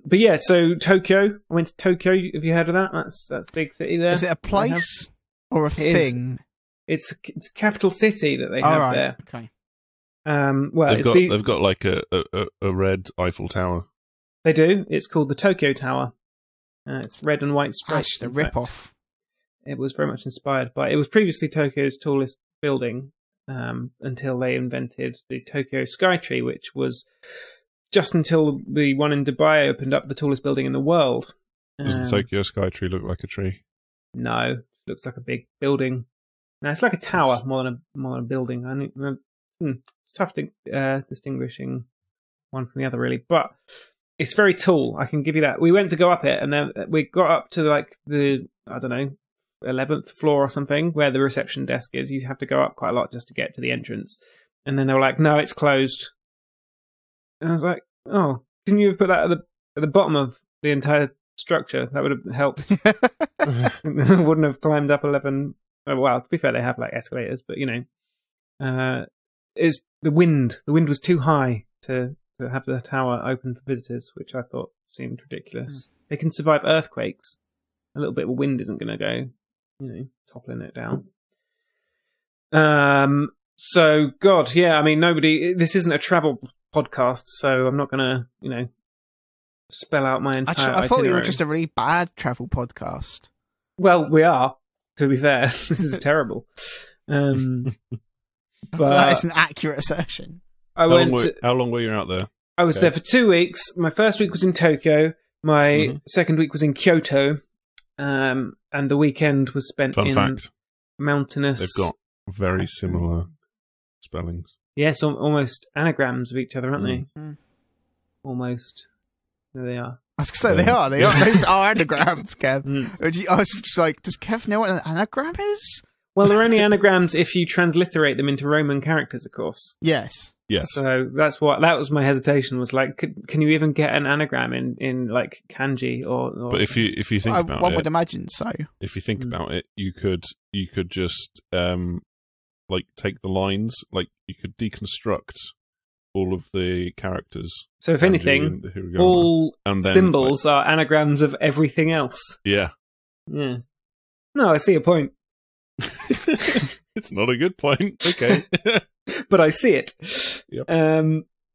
Speaker 2: But yeah, so Tokyo. I went to Tokyo. Have you heard of that? That's a big city there.
Speaker 1: Is it a place or a thing?
Speaker 2: It's a capital city that they have there.
Speaker 1: Okay.
Speaker 3: They've got like a red Eiffel Tower.
Speaker 2: They do. It's called the Tokyo Tower. It's red and white stripes.
Speaker 1: It's a rip-off.
Speaker 2: It was very much inspired by. It was previously Tokyo's tallest building until they invented the Tokyo Skytree, which was just until the one in Dubai opened up, the tallest building in the world.
Speaker 3: Does the Tokyo Skytree look like a tree?
Speaker 2: No, it looks like a big building. No, it's like a tower more than a building. It's tough to distinguishing one from the other, really. But It's very tall. I can give you that. We went to go up it, and then we got up to like the, I don't know, 11th floor or something, where the reception desk is. You have to go up quite a lot just to get to the entrance. And then they were like, "No, it's closed." And I was like, "Oh, can you put that at the bottom of the entire structure? That would have helped." I wouldn't have climbed up 11. Well, to be fair, they have like escalators, but is the wind. The wind was too high to have the tower open for visitors, which I thought seemed ridiculous. They can survive earthquakes. A little bit of wind isn't going to go, toppling it down. So, God, yeah, I mean, this isn't a travel podcast, so I'm not going to, spell out my entire
Speaker 1: I thought we were
Speaker 2: itinerary.
Speaker 1: just a really bad travel podcast.
Speaker 2: Well, we are, to be fair. This is terrible. But
Speaker 1: that is an accurate assertion.
Speaker 3: How long were you out there?
Speaker 2: I was there for 2 weeks. My first week was in Tokyo. My second week was in Kyoto. And the weekend was spent in
Speaker 3: fact,
Speaker 2: mountainous...
Speaker 3: they've got very similar spellings.
Speaker 2: Yes, almost anagrams of each other, aren't they?
Speaker 1: Mm.
Speaker 2: Almost. There they are.
Speaker 1: I was going to say, they are. Those are anagrams, Kev. I was just like, does Kev know what an anagram is?
Speaker 2: Well, they're only anagrams if you transliterate them into Roman characters, of course.
Speaker 1: Yes.
Speaker 2: So that was my hesitation, was like, can you even get an anagram in like kanji or
Speaker 3: But if you think about it,
Speaker 1: one would imagine so.
Speaker 3: If you think about it, you could just like take the lines, like you could deconstruct all of the characters.
Speaker 2: So if anything, all symbols are anagrams of everything else.
Speaker 3: Yeah.
Speaker 2: Yeah. No, I see a point.
Speaker 3: It's not a good point. Okay.
Speaker 2: But I see it.
Speaker 3: Yep.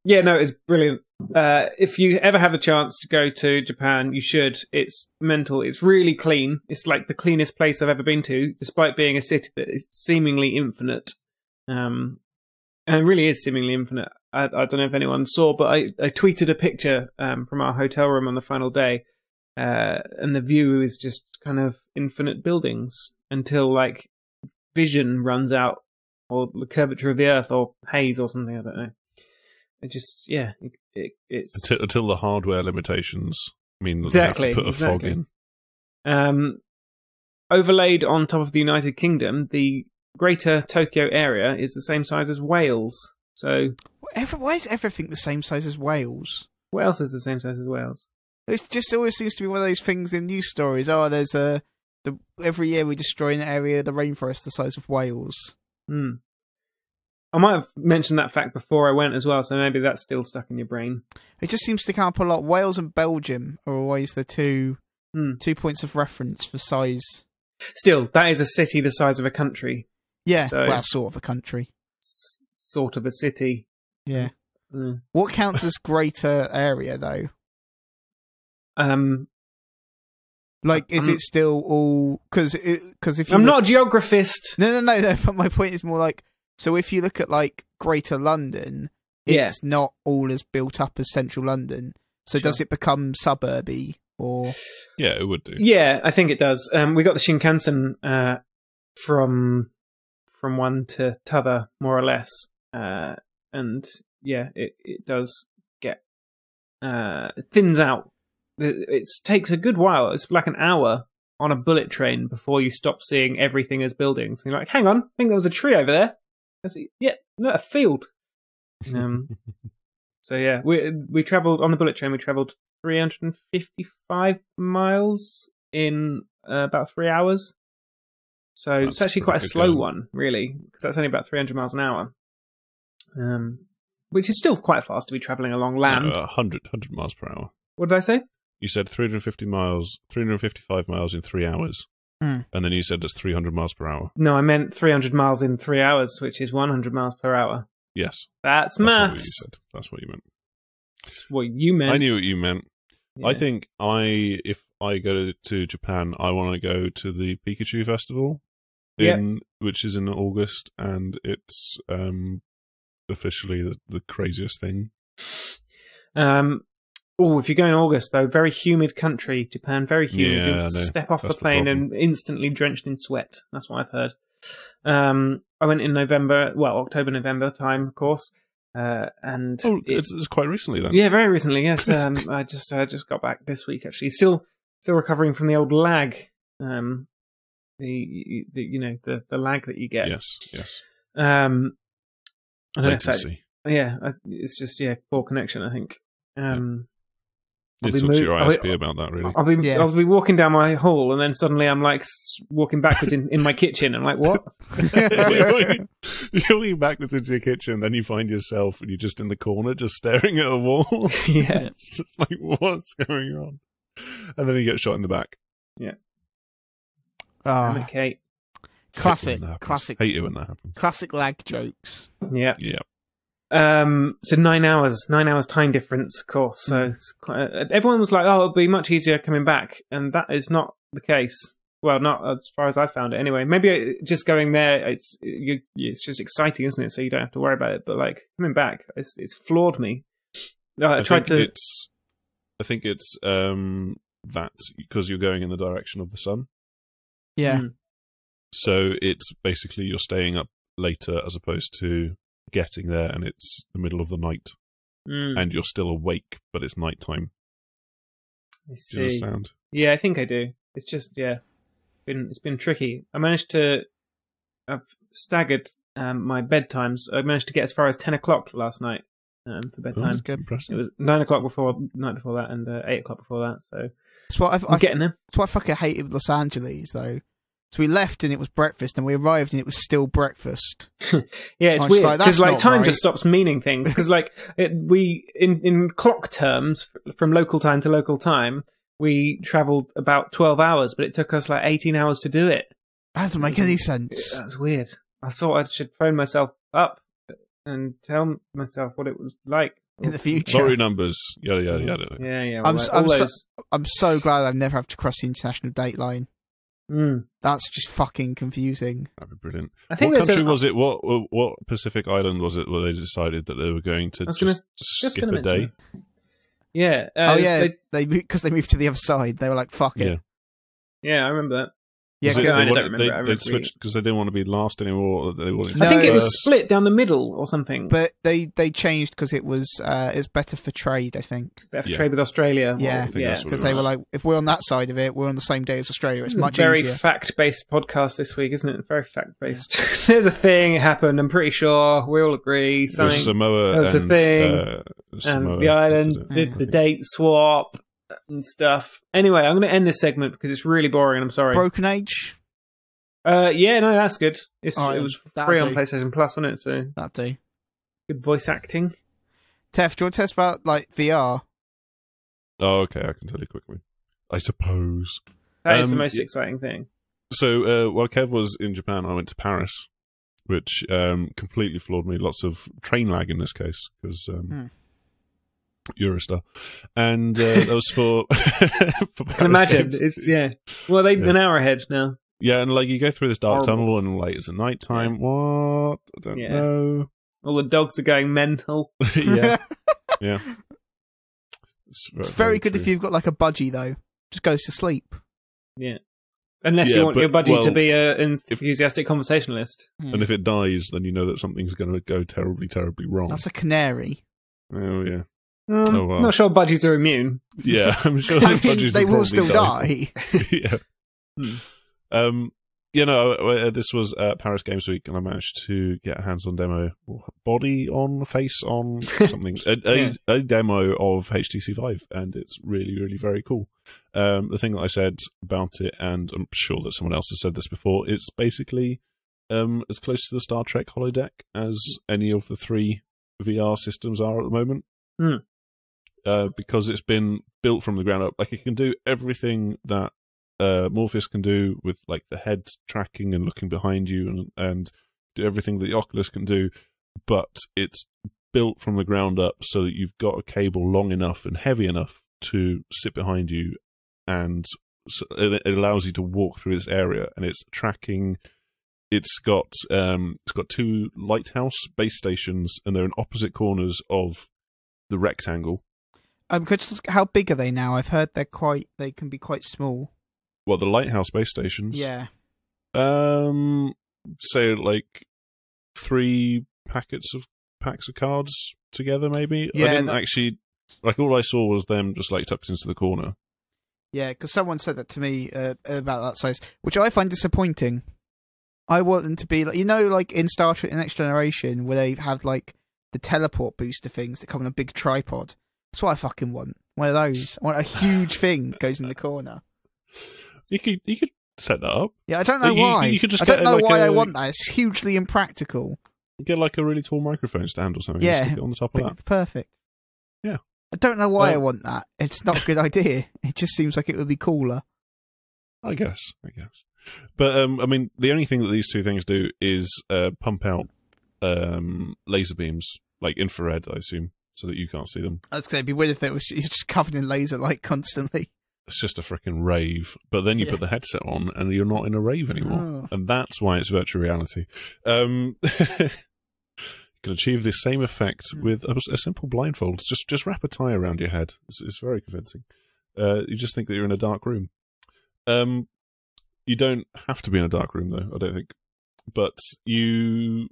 Speaker 2: Yeah, no, it's brilliant. If you ever have a chance to go to Japan, you should. It's mental. It's really clean. It's like the cleanest place I've ever been to, despite being a city that is seemingly infinite. And it really is seemingly infinite. I don't know if anyone saw, but I tweeted a picture from our hotel room on the final day, and the view is just kind of infinite buildings until like vision runs out, or the curvature of the earth, or haze, or something. I don't know. It just, it's
Speaker 3: until the hardware limitations mean that
Speaker 2: exactly,
Speaker 3: they have to put a fog in.
Speaker 2: Overlaid on top of the United Kingdom, the Greater Tokyo area is the same size as Wales. So
Speaker 1: why is everything the same size as Wales?
Speaker 2: Wales is the same size as Wales.
Speaker 1: It just always seems to be one of those things in news stories. Oh, there's every year we destroy an area of the rainforest the size of Wales.
Speaker 2: I might have mentioned that fact before I went as well, so maybe that's still stuck in your brain.
Speaker 1: It just seems to come up a lot. Wales and Belgium are always the two points of reference for size.
Speaker 2: Still, that is a city the size of a country.
Speaker 1: Yeah,
Speaker 2: so,
Speaker 1: well, sort of a country.
Speaker 2: Sort of a city.
Speaker 1: Yeah. What counts as greater area, though? Like, is it still all... Because if you...
Speaker 2: I'm not a geographist.
Speaker 1: No, but my point is more like... So if you look at, like, Greater London, it's not all as built up as Central London. So does it become suburby, or...
Speaker 3: Yeah, it would do.
Speaker 2: Yeah, I think it does. We got the Shinkansen from one to t'other, more or less. And, yeah, it does get... it thins out. It takes a good while. It's like an hour on a bullet train before you stop seeing everything as buildings. And you're like, hang on, I think there was a tree over there. No, a field. So yeah, we travelled on the bullet train. We travelled 355 miles in about 3 hours. So it's actually quite a slow one, really, because that's only about 300 miles an hour. Which is still quite fast to be travelling along land.
Speaker 3: 100 miles per hour.
Speaker 2: What did I say?
Speaker 3: You said 355 miles in 3 hours. And then you said it's 300 miles per hour.
Speaker 2: No, I meant 300 miles in 3 hours, which is 100 miles per hour.
Speaker 3: Yes.
Speaker 2: That's
Speaker 3: maths.
Speaker 2: Not what you
Speaker 3: said. That's what you meant.
Speaker 2: That's what you meant.
Speaker 3: I knew what you meant.
Speaker 2: Yeah.
Speaker 3: I think if I go to Japan, I want to go to the Pikachu Festival, which is in August, and it's officially the craziest thing.
Speaker 2: If you go in August, though, very humid country, Japan, very humid.
Speaker 3: Yeah,
Speaker 2: You'll step off the plane and instantly drenched in sweat. That's what I've heard. I went in October, November time, of course. And
Speaker 3: it's quite recently then.
Speaker 2: Yeah, very recently. Yes, I just got back this week. Actually, still recovering from the old lag. The lag that you get.
Speaker 3: Yes.
Speaker 2: I don't know
Speaker 3: Latency.
Speaker 2: it's just poor connection. I think.
Speaker 3: You talk to your ISP about that, really.
Speaker 2: I'll be walking down my hall, and then suddenly I'm like walking backwards in my kitchen. I'm like, what?
Speaker 3: You're walking backwards into your kitchen, then you find yourself and you're just in the corner, just staring at a wall.
Speaker 2: Yeah.
Speaker 3: It's just like, what's going on? And then you get shot in the back.
Speaker 2: Yeah.
Speaker 1: Okay. Classic.
Speaker 3: Hate it when that happens.
Speaker 1: Classic lag jokes.
Speaker 2: Yeah.
Speaker 3: Yeah.
Speaker 2: So 9 hours time difference, of course. So it's quite, everyone was like, "Oh, it'll be much easier coming back," and that is not the case. Well, not as far as I found it, anyway. Maybe just going there, it's just exciting, isn't it? So you don't have to worry about it. But like coming back, it's floored me. I think it's
Speaker 3: that because you're going in the direction of the sun.
Speaker 1: Yeah.
Speaker 3: So it's basically you're staying up later as opposed to getting there and it's the middle of the night and you're still awake, but it's nighttime.
Speaker 2: I see.
Speaker 3: Do you understand?
Speaker 2: Yeah, I think I do. It's just it's been tricky. I've staggered my bedtimes. I managed to get as far as 10 o'clock last night for bedtime.
Speaker 3: That's good, impressive.
Speaker 2: It was 9 o'clock night before that, and 8 o'clock before that. So
Speaker 1: that's what
Speaker 2: I'm getting there.
Speaker 1: That's what I fucking hated with Los Angeles, though. So we left and it was breakfast, and we arrived and it was still breakfast.
Speaker 2: Yeah, it's weird because time
Speaker 1: right.
Speaker 2: just stops meaning things. Because we in clock terms, from local time to local time, we travelled about 12 hours, but it took us 18 hours to do it.
Speaker 1: That doesn't make any sense.
Speaker 2: That's weird. I thought I should phone myself up and tell myself what it was like
Speaker 1: in the future.
Speaker 3: Lorry numbers, yada yada yada.
Speaker 2: Yeah.
Speaker 1: I'm so glad I've never have to cross the international date line. That's just fucking confusing.
Speaker 3: That'd be brilliant.
Speaker 2: I think
Speaker 3: what country was it? What Pacific island was it where they decided that they were going to skip a day?
Speaker 2: Yeah.
Speaker 1: They because they moved to the other side. They were like, "Fuck it."
Speaker 2: Yeah, I remember that.
Speaker 1: Yeah,
Speaker 2: I don't remember.
Speaker 3: They switched because they didn't want to be last anymore.
Speaker 2: I think it was split down the middle or something.
Speaker 1: But they changed because it was better for trade. I think
Speaker 2: better for trade with Australia.
Speaker 1: Yeah, because they were like, if we're on that side of it, we're on the same day as Australia. It's much
Speaker 2: very
Speaker 1: easier.
Speaker 2: Fact-based podcast this week, isn't it? Very fact-based. Yeah. There's a thing happened. I'm pretty sure we all agree. Something.
Speaker 3: There's
Speaker 2: a thing. And the island did the date swap and stuff. Anyway, I'm going to end this segment because it's really boring. I'm sorry.
Speaker 1: Broken Age.
Speaker 2: Yeah, no, that's good. It was free on PlayStation Plus, wasn't it? So
Speaker 1: that do.
Speaker 2: Good voice acting.
Speaker 1: Tef, do you want to tell us about VR?
Speaker 3: Oh, okay, I can tell you quickly. I suppose
Speaker 2: that is the most exciting thing.
Speaker 3: So while Kev was in Japan, I went to Paris, which completely floored me. Lots of train lag in this case because. Eurostar, and that was for.
Speaker 2: I can imagine it's Well, an hour ahead now.
Speaker 3: Yeah, and you go through this dark tunnel, and it's at night time. Yeah. What? I don't know.
Speaker 2: All the dogs are going mental.
Speaker 3: Yeah.
Speaker 1: It's very good if you've got a budgie though. Just goes to sleep.
Speaker 2: Yeah. Unless you want your budgie to be an enthusiastic conversationalist.
Speaker 3: And if it dies, then you know that something's going to go terribly, terribly wrong.
Speaker 1: That's a canary.
Speaker 3: Oh yeah.
Speaker 2: I'm not sure budgies are immune.
Speaker 3: Yeah, I'm sure budgies
Speaker 1: they will
Speaker 3: still
Speaker 1: die.
Speaker 3: Yeah. This was Paris Games Week, and I managed to get a hands-on demo, body on, face on, something, a demo of HTC Vive, and it's really, really very cool. The thing that I said about it, and I'm sure that someone else has said this before, it's basically as close to the Star Trek holodeck as any of the 3 VR systems are at the moment. Because it's been built from the ground up. It can do everything that Morpheus can do with the head tracking and looking behind you and do everything that the Oculus can do, but it's built from the ground up so that you've got a cable long enough and heavy enough to sit behind you, and so it allows you to walk through this area, and it's tracking. It's got 2 lighthouse base stations, and they're in opposite corners of the rectangle.
Speaker 1: How big are they now? I've heard they can be quite small.
Speaker 3: Well, the lighthouse base stations.
Speaker 1: Yeah.
Speaker 3: Say 3 packets of packs of cards together, maybe.
Speaker 1: Yeah,
Speaker 3: I didn't actually, like, all I saw was them just like tucked into the corner.
Speaker 1: Yeah, because someone said that to me about that size, which I find disappointing. I want them to be like, like in Star Trek: The Next Generation, where they have like the teleport booster things that come on a big tripod. That's what I fucking want. One of those. I want a huge thing that goes in the corner.
Speaker 3: You could set that up.
Speaker 1: Yeah, I don't know why.
Speaker 3: You could just
Speaker 1: I don't know
Speaker 3: like
Speaker 1: why I want that. It's hugely impractical.
Speaker 3: Get like a really tall microphone stand or something.
Speaker 1: Yeah,
Speaker 3: and stick it on the top of that.
Speaker 1: It's perfect.
Speaker 3: Yeah.
Speaker 1: I don't know why I want that. It's not a good idea. It just seems like it would be cooler.
Speaker 3: I guess. But, I mean, the only thing that these two things do is pump out laser beams, like infrared, I assume, so that you can't see them.
Speaker 1: I was going to say, it'd be weird if it's just covered in laser light constantly.
Speaker 3: It's just a freaking rave. But then you put the headset on and you're not in a rave anymore.
Speaker 1: Oh.
Speaker 3: And that's why it's virtual reality. You can achieve the same effect with a simple blindfold. Just wrap a tie around your head. It's very convincing. You just think that you're in a dark room. You don't have to be in a dark room, though, I don't think. But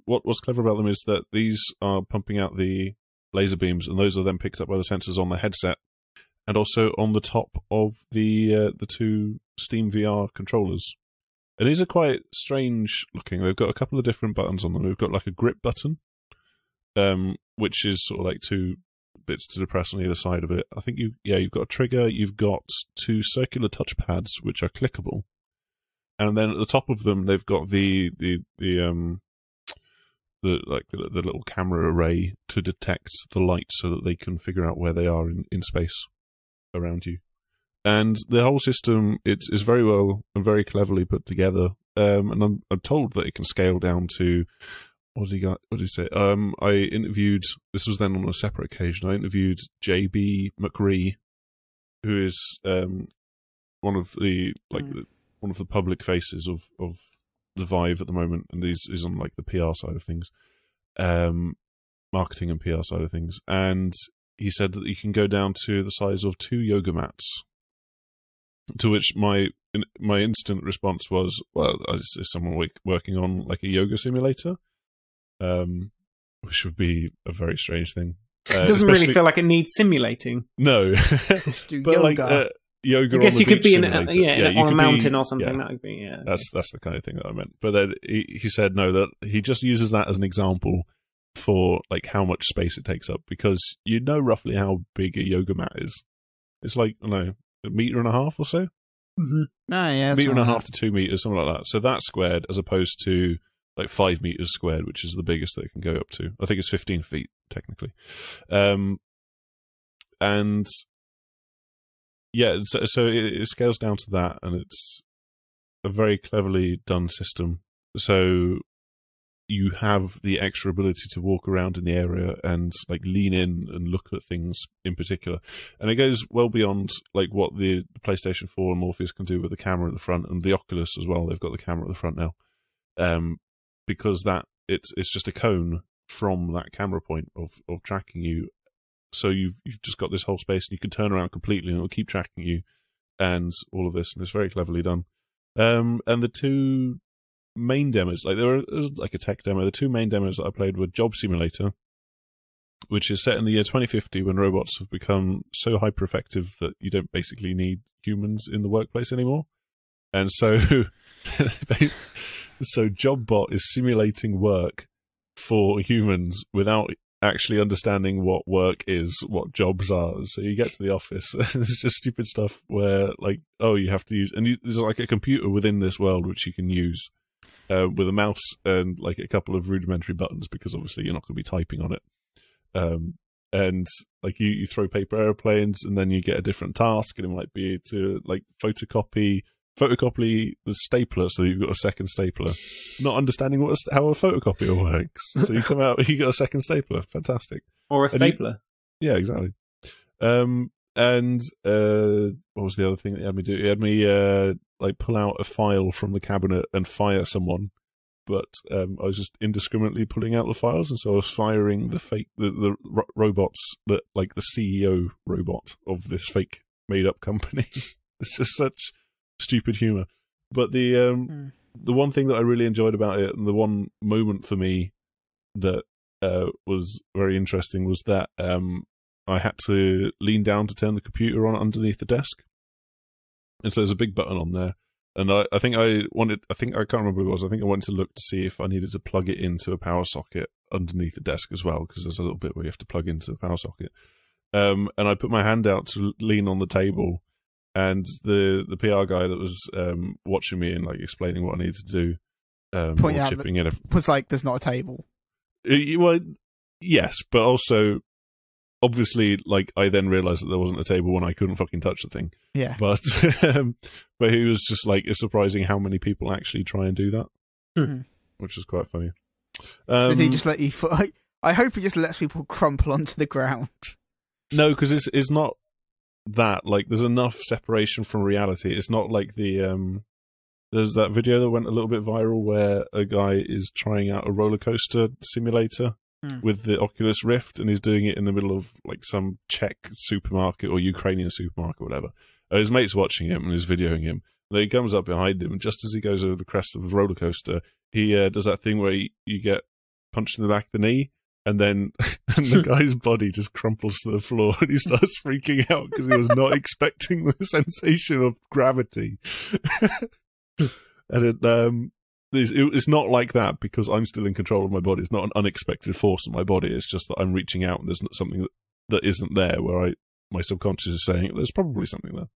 Speaker 3: what's clever about them is that these are pumping out the laser beams, and those are then picked up by the sensors on the headset, and also on the top of the two Steam VR controllers. And these are quite strange looking. They've got a couple of different buttons on them. We've got like a grip button, which is sort of like two bits to depress on either side of it. I think you've got a trigger. You've got two circular touch pads which are clickable, and then at the top of them they've got the little camera array to detect the light so that they can figure out where they are in space around you. And the whole system is very well and very cleverly put together. And I'm told that it can scale down to, what did he say? I interviewed, this was then on a separate occasion, I interviewed JB McRee, who is one of the public faces of the Vive at the moment, and is on like the PR side of things, marketing and PR side of things. And he said that you can go down to the size of 2 yoga mats. To which my instant response was, well, is someone working on like a yoga simulator? Which would be a very strange thing.
Speaker 2: It doesn't really feel like it needs simulating.
Speaker 3: No.
Speaker 1: Do
Speaker 3: but
Speaker 1: yoga.
Speaker 3: Like yoga
Speaker 2: I guess
Speaker 3: on
Speaker 2: you could be
Speaker 3: on
Speaker 2: a mountain or something. That would be,
Speaker 3: That's the kind of thing that I meant. But then he said no, that he just uses that as an example for like how much space it takes up, because you know roughly how big a yoga mat is. It's like, I don't know, 1.5 meters or so.
Speaker 2: Mm-hmm.
Speaker 1: Oh, yeah,
Speaker 3: 1.5 to 2 meters, something like that. So that's squared, as opposed to like 5 meters squared, which is the biggest that it can go up to. I think it's 15 feet technically. And yeah, so it scales down to that, and it's a very cleverly done system. So you have the extra ability to walk around in the area and like lean in and look at things in particular. And it goes well beyond like what the PlayStation 4 and Morpheus can do with the camera at the front, and the Oculus as well. They've got the camera at the front now, because that it's just a cone from that camera point of tracking you. So you've just got this whole space, and you can turn around completely, and it'll keep tracking you, and all of this, and it's very cleverly done. And the two main demos, like there was like a tech demo. The two main demos that I played were Job Simulator, which is set in the year 2050 when robots have become so hyper effective that you don't basically need humans in the workplace anymore. And so JobBot is simulating work for humans without actually understanding what work is, what jobs are. So you get to the office, and it's just stupid stuff where like, oh, you have to use, and there's like a computer within this world which you can use with a mouse and like a couple of rudimentary buttons, because obviously you're not going to be typing on it. And like you throw paper airplanes, and then you get a different task, and it might be to like photocopy the stapler, so you've got a second stapler, not understanding how a photocopier works. So you come out, you got a second stapler. Fantastic.
Speaker 2: Or a stapler.
Speaker 3: Yeah, exactly. And what was the other thing that he had me do? He had me like pull out a file from the cabinet and fire someone, but I was just indiscriminately pulling out the files, and so I was firing the robots, that like the CEO robot of this fake made up company. It's just such stupid humor. But the one thing that I really enjoyed about it, and the one moment for me that was very interesting was that I had to lean down to turn the computer on underneath the desk, and so there's a big button on there. And I can't remember what it was. I think I wanted to look to see if I needed to plug it into a power socket underneath the desk as well, because there's a little bit where you have to plug into the power socket. And I put my hand out to lean on the table, and the PR guy that was watching me and like explaining what I needed to do,
Speaker 1: point out chipping in was like, "There's not a table."
Speaker 3: Well, yes, but also, obviously, like I then realised that there wasn't a table when I couldn't fucking touch the thing.
Speaker 1: Yeah,
Speaker 3: but he was just like, it's surprising how many people actually try and do that, which is quite funny.
Speaker 1: Did he just let you? I hope he just lets people crumple onto the ground.
Speaker 3: No, because it's not that. Like, there's enough separation from reality. It's not like the there's that video that went a little bit viral where a guy is trying out a roller coaster simulator with the Oculus Rift, and he's doing it in the middle of like some Czech supermarket or Ukrainian supermarket or whatever. His mate's watching him and is videoing him. And then he comes up behind him, and just as he goes over the crest of the roller coaster, he does that thing where you get punched in the back of the knee, and then and the guy's body just crumples to the floor, and he starts freaking out because he was not expecting the sensation of gravity. And it's not like that because I'm still in control of my body. It's not an unexpected force in my body. It's just that I'm reaching out and there's something that isn't there, where my subconscious is saying there's probably something there.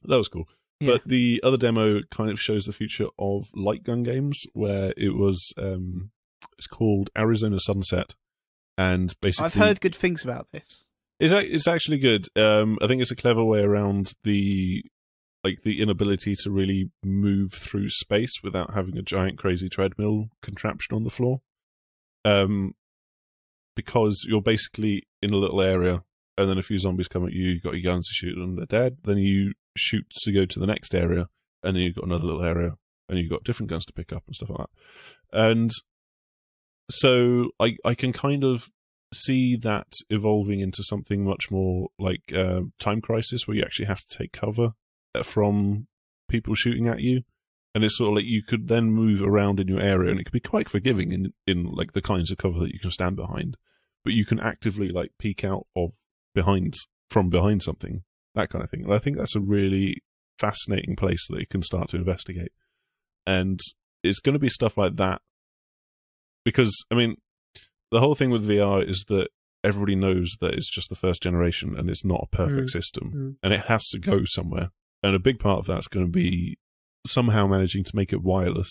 Speaker 3: That was cool. Yeah. But the other demo kind of shows the future of light gun games, where it was it's called Arizona Sunset, and basically
Speaker 1: I've heard good things about this.
Speaker 3: It's actually good. I think it's a clever way around the inability to really move through space without having a giant crazy treadmill contraption on the floor. Because you're basically in a little area, and then a few zombies come at you, you've got your guns to shoot them, they're dead, then you shoot to go to the next area, and then you've got another little area, and you've got different guns to pick up and stuff like that. And so I can kind of see that evolving into something much more like Time Crisis, where you actually have to take cover from people shooting at you, and it's sort of like you could then move around in your area, and it could be quite forgiving in like the kinds of cover that you can stand behind, but you can actively like peek out from behind something, that kind of thing. And I think that's a really fascinating place that you can start to investigate, and it's going to be stuff like that, because I mean the whole thing with VR is that everybody knows that it's just the first generation and it's not a perfect system, and it has to go somewhere. And a big part of that's going to be somehow managing to make it wireless,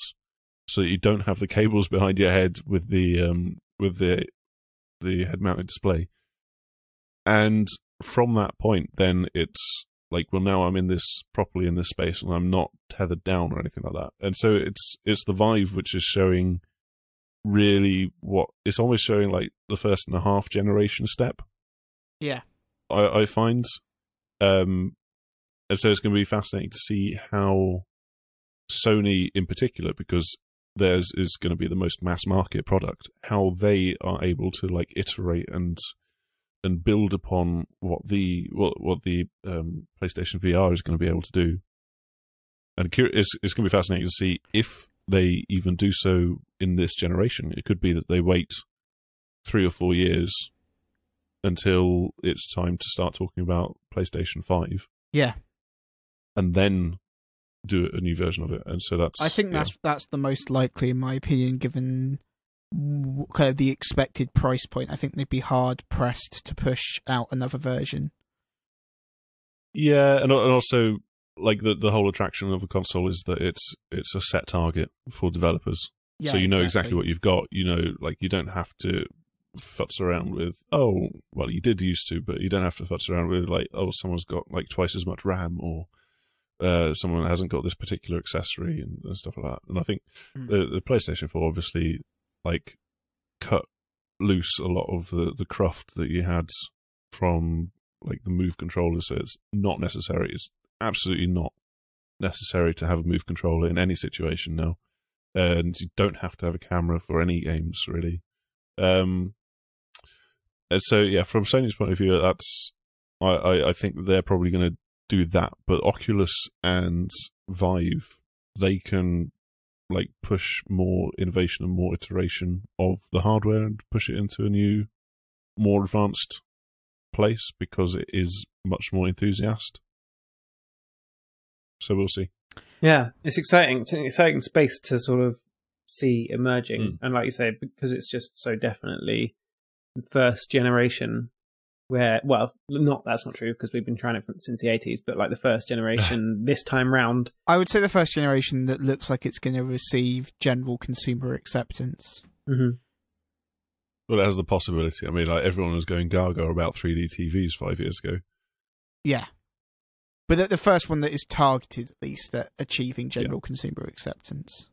Speaker 3: so that you don't have the cables behind your head with the head-mounted display. And from that point, then it's like, well, now I'm properly in this space, and I'm not tethered down or anything like that. And so it's the Vive which is showing really it's almost showing like the 1.5 generation step.
Speaker 1: Yeah,
Speaker 3: I find. And so it's going to be fascinating to see how Sony in particular, because theirs is going to be the most mass market product, how they are able to like iterate and build upon what the PlayStation VR is going to be able to do. And it's going to be fascinating to see if they even do so in this generation. It could be that they wait 3 or 4 years until it's time to start talking about PlayStation 5.
Speaker 1: Yeah.
Speaker 3: And then do a new version of it. And so that's the most likely, in my opinion, given kind of the expected price point. I think they'd be hard pressed to push out another version. Yeah, and also like the whole attraction of a console is that it's a set target for developers. Yeah, so you know exactly what you've got. You know, like you don't have to futz around with, you did used to, but you don't have to futz around with like, someone's got like twice as much RAM, or someone hasn't got this particular accessory and stuff like that. And I think the PlayStation 4 obviously like cut loose a lot of the cruft that you had from like the Move controller. So it's not necessary. It's absolutely not necessary to have a Move controller in any situation now, and you don't have to have a camera for any games really. And so yeah, from Sony's point of view, that's I think they're probably going to do that. But Oculus and Vive, they can like push more innovation and more iteration of the hardware and push it into a new, more advanced place because it is much more enthusiast. So we'll see.
Speaker 2: Yeah, it's exciting. It's an exciting space to sort of see emerging. And like you say, because it's just so definitely first generation where, well, that's not true because we've been trying it since the 80s, but like the first generation this time round.
Speaker 1: I would say the first generation that looks like it's going to receive general consumer acceptance.
Speaker 2: Mm-hmm.
Speaker 3: Well, it has the possibility. I mean, like everyone was going gaga about 3D TVs 5 years ago.
Speaker 1: Yeah. But the first one that is targeted, at least, at achieving general consumer acceptance.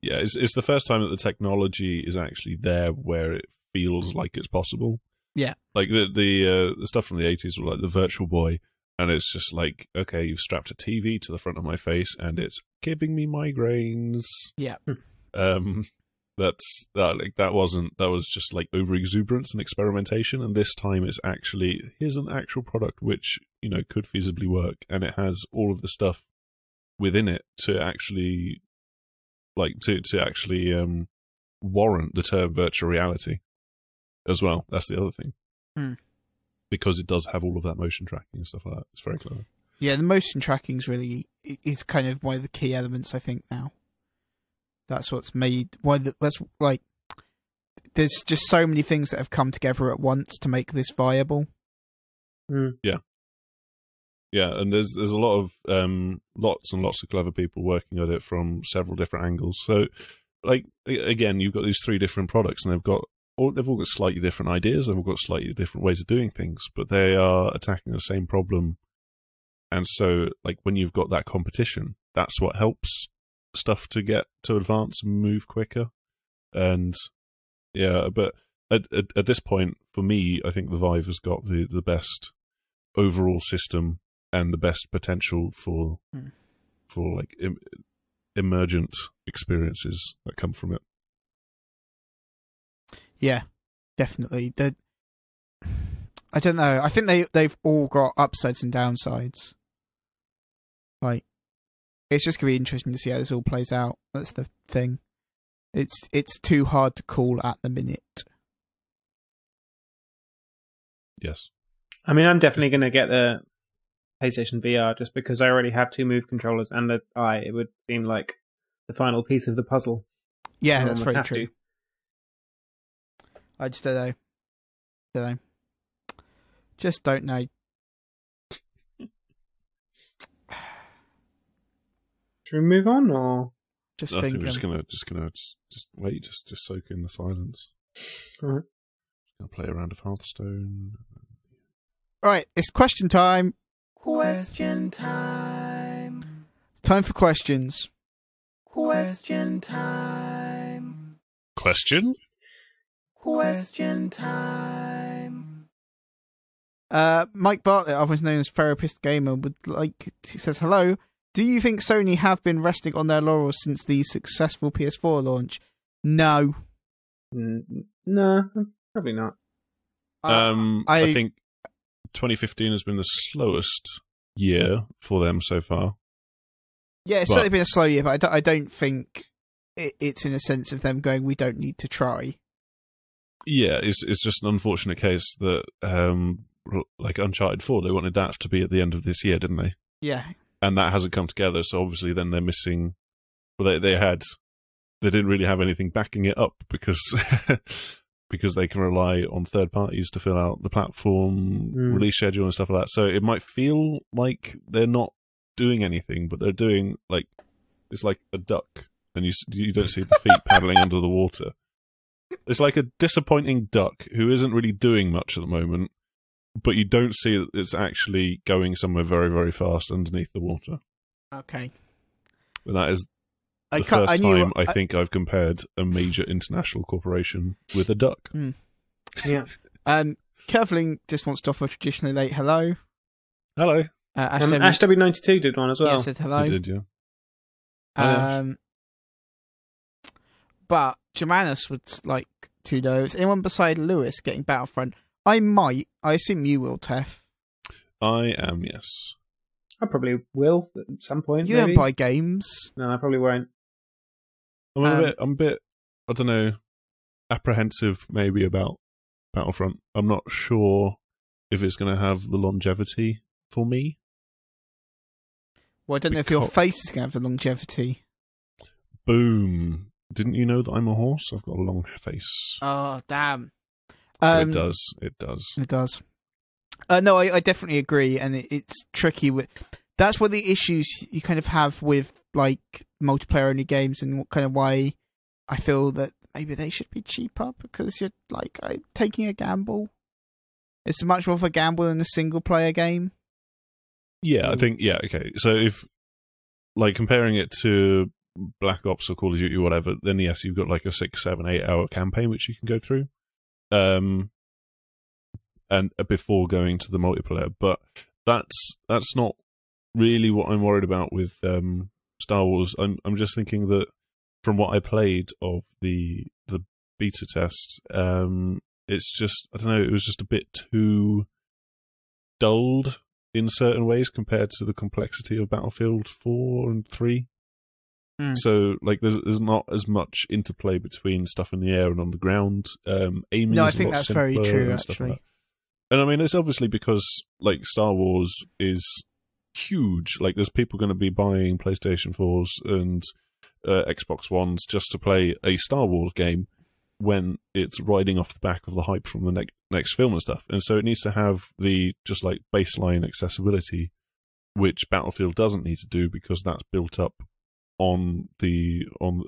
Speaker 3: Yeah, it's the first time that the technology is actually there where it feels like it's possible.
Speaker 1: Yeah.
Speaker 3: Like the stuff from the 80s was like the Virtual Boy, and it's just like, okay, you've strapped a TV to the front of my face and it's giving me migraines.
Speaker 1: Yeah.
Speaker 3: That was just like over exuberance and experimentation, and this time it's actually, here's an actual product which, you know, could feasibly work, and it has all of the stuff within it to actually warrant the term virtual reality as well. That's the other thing. Because it does have all of that motion tracking and stuff like that. It's very clever.
Speaker 1: Yeah, the motion tracking's really is kind of one of the key elements, I think, now. That's what's made there's just so many things that have come together at once to make this viable.
Speaker 3: Yeah, and there's a lot of lots and lots of clever people working at it from several different angles. So, like, again, you've got these 3 different products, and they've all got slightly different ideas. They've all got slightly different ways of doing things, but they are attacking the same problem. And so, like, when you've got that competition, that's what helps stuff to get to advance and move quicker. And yeah, but at this point, for me, I think the Vive has got the best overall system and the best potential for like emergent experiences that come from it.
Speaker 1: Yeah, definitely. I don't know. I think they've all got upsides and downsides. Like, it's just going to be interesting to see how this all plays out. That's the thing. It's too hard to call at the minute.
Speaker 3: Yes.
Speaker 2: I mean, I'm definitely going to get the PlayStation VR just because I already have 2 Move controllers and the Eye. It would seem like the final piece of the puzzle.
Speaker 1: Yeah, that's very true. I just don't know. Just don't know.
Speaker 2: Should we move on, or
Speaker 1: just
Speaker 3: I
Speaker 1: think
Speaker 3: we're just gonna wait, just soak in the silence.
Speaker 2: All right.
Speaker 3: Gonna play around with Hearthstone.
Speaker 1: Right, it's question time.
Speaker 4: Question time.
Speaker 1: Time for questions.
Speaker 4: Question time.
Speaker 3: Question?
Speaker 4: Question time.
Speaker 1: Mike Bartlett, otherwise known as Therapist Gamer, he says, hello. Do you think Sony have been resting on their laurels since the successful PS4 launch? No.
Speaker 2: No, probably not.
Speaker 3: I think 2015 has been the slowest year for them so far.
Speaker 1: Yeah, it's certainly been a slow year, but I don't think it's in a sense of them going, we don't need to try.
Speaker 3: Yeah, it's just an unfortunate case that, like Uncharted 4, they wanted that to be at the end of this year, didn't they?
Speaker 1: Yeah.
Speaker 3: And that hasn't come together, so obviously then they're missing. Well, they didn't really have anything backing it up because they can rely on third parties to fill out the platform release schedule and stuff like that. So it might feel like they're not doing anything, but they're doing, like, it's like a duck, and you don't see the feet paddling under the water. It's like a disappointing duck who isn't really doing much at the moment, but you don't see that it's actually going somewhere very, very fast underneath the water.
Speaker 1: Okay.
Speaker 3: And that is the first time I think I've compared a major international corporation with a duck.
Speaker 2: Yeah.
Speaker 1: Kevling just wants to offer traditionally late hello.
Speaker 3: Hello.
Speaker 1: Ash
Speaker 2: W92 did one as well.
Speaker 1: Yeah, said hello.
Speaker 3: He did, yeah.
Speaker 1: But Germanus would like to know, is anyone beside Lewis getting Battlefront? I might. I assume you will, Tef.
Speaker 3: I am, yes.
Speaker 2: I probably will at some point.
Speaker 1: You
Speaker 2: maybe.
Speaker 1: don't buy games.
Speaker 2: No, I probably won't.
Speaker 3: I'm a bit, I don't know, apprehensive maybe about Battlefront. I'm not sure if it's going to have the longevity for me.
Speaker 1: Well, I don't know if your face is going to have the longevity.
Speaker 3: Boom. Didn't you know that I'm a horse? I've got a long face.
Speaker 1: Oh, damn.
Speaker 3: So it does. It does.
Speaker 1: It does. No, I definitely agree, and it's tricky. That's one of the issues you kind of have with like multiplayer-only games, and kind of why I feel that maybe they should be cheaper, because you're like taking a gamble. It's much more of a gamble than a single-player game.
Speaker 3: Yeah, I think, okay. So if, like, comparing it to Black Ops or Call of Duty or whatever, then yes, you've got like a 6, 7, 8 hour campaign which you can go through. And before going to the multiplayer. But that's not really what I'm worried about with Star Wars. I'm just thinking that from what I played of the beta test, it's just, I don't know, it was just a bit too dulled in certain ways compared to the complexity of Battlefield 4 and 3. So, like, there's not as much interplay between stuff in the air and on the ground. Aiming
Speaker 1: no, I
Speaker 3: is
Speaker 1: think
Speaker 3: a lot
Speaker 1: that's very true,
Speaker 3: and stuff
Speaker 1: actually.
Speaker 3: like that. And I mean, it's obviously because, like, Star Wars is huge. Like, there's people going to be buying PlayStation 4s and Xbox Ones just to play a Star Wars game when it's riding off the back of the hype from the next film and stuff. And so it needs to have the just like baseline accessibility, which Battlefield doesn't need to do, because that's built up on the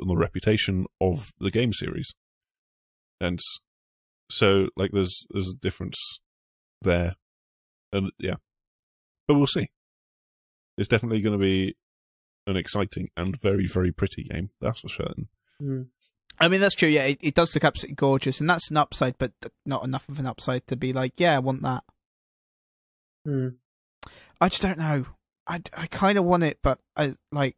Speaker 3: reputation of the game series. And so like there's a difference there. And yeah. But we'll see. It's definitely going to be an exciting and very, very pretty game. That's for certain.
Speaker 1: I mean, that's true. Yeah, it does look absolutely gorgeous, and that's an upside, but not enough of an upside to be like, yeah, I want that. I just don't know. I kind of want it, but I like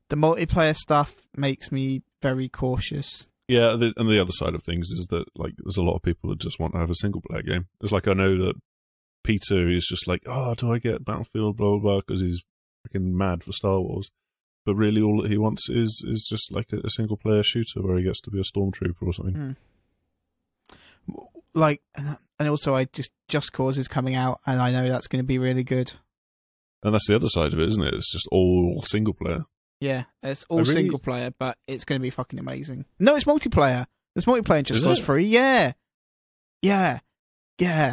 Speaker 1: the multiplayer stuff makes me very cautious.
Speaker 3: Yeah, and the other side of things is that like there's a lot of people that just want to have a single player game. It's like, I know that Peter is just like, oh, do I get Battlefield, blah blah blah, because he's freaking mad for Star Wars. But really, all that he wants is just like a single player shooter where he gets to be a stormtrooper or something.
Speaker 1: Like, and also, Just Cause is coming out, and I know that's going to be really good.
Speaker 3: And that's the other side of it, isn't it? It's just all single player.
Speaker 1: Yeah, it's all single player, but it's going to be fucking amazing. No, it's multiplayer. There's multiplayer in Just Cause 3. Yeah. Are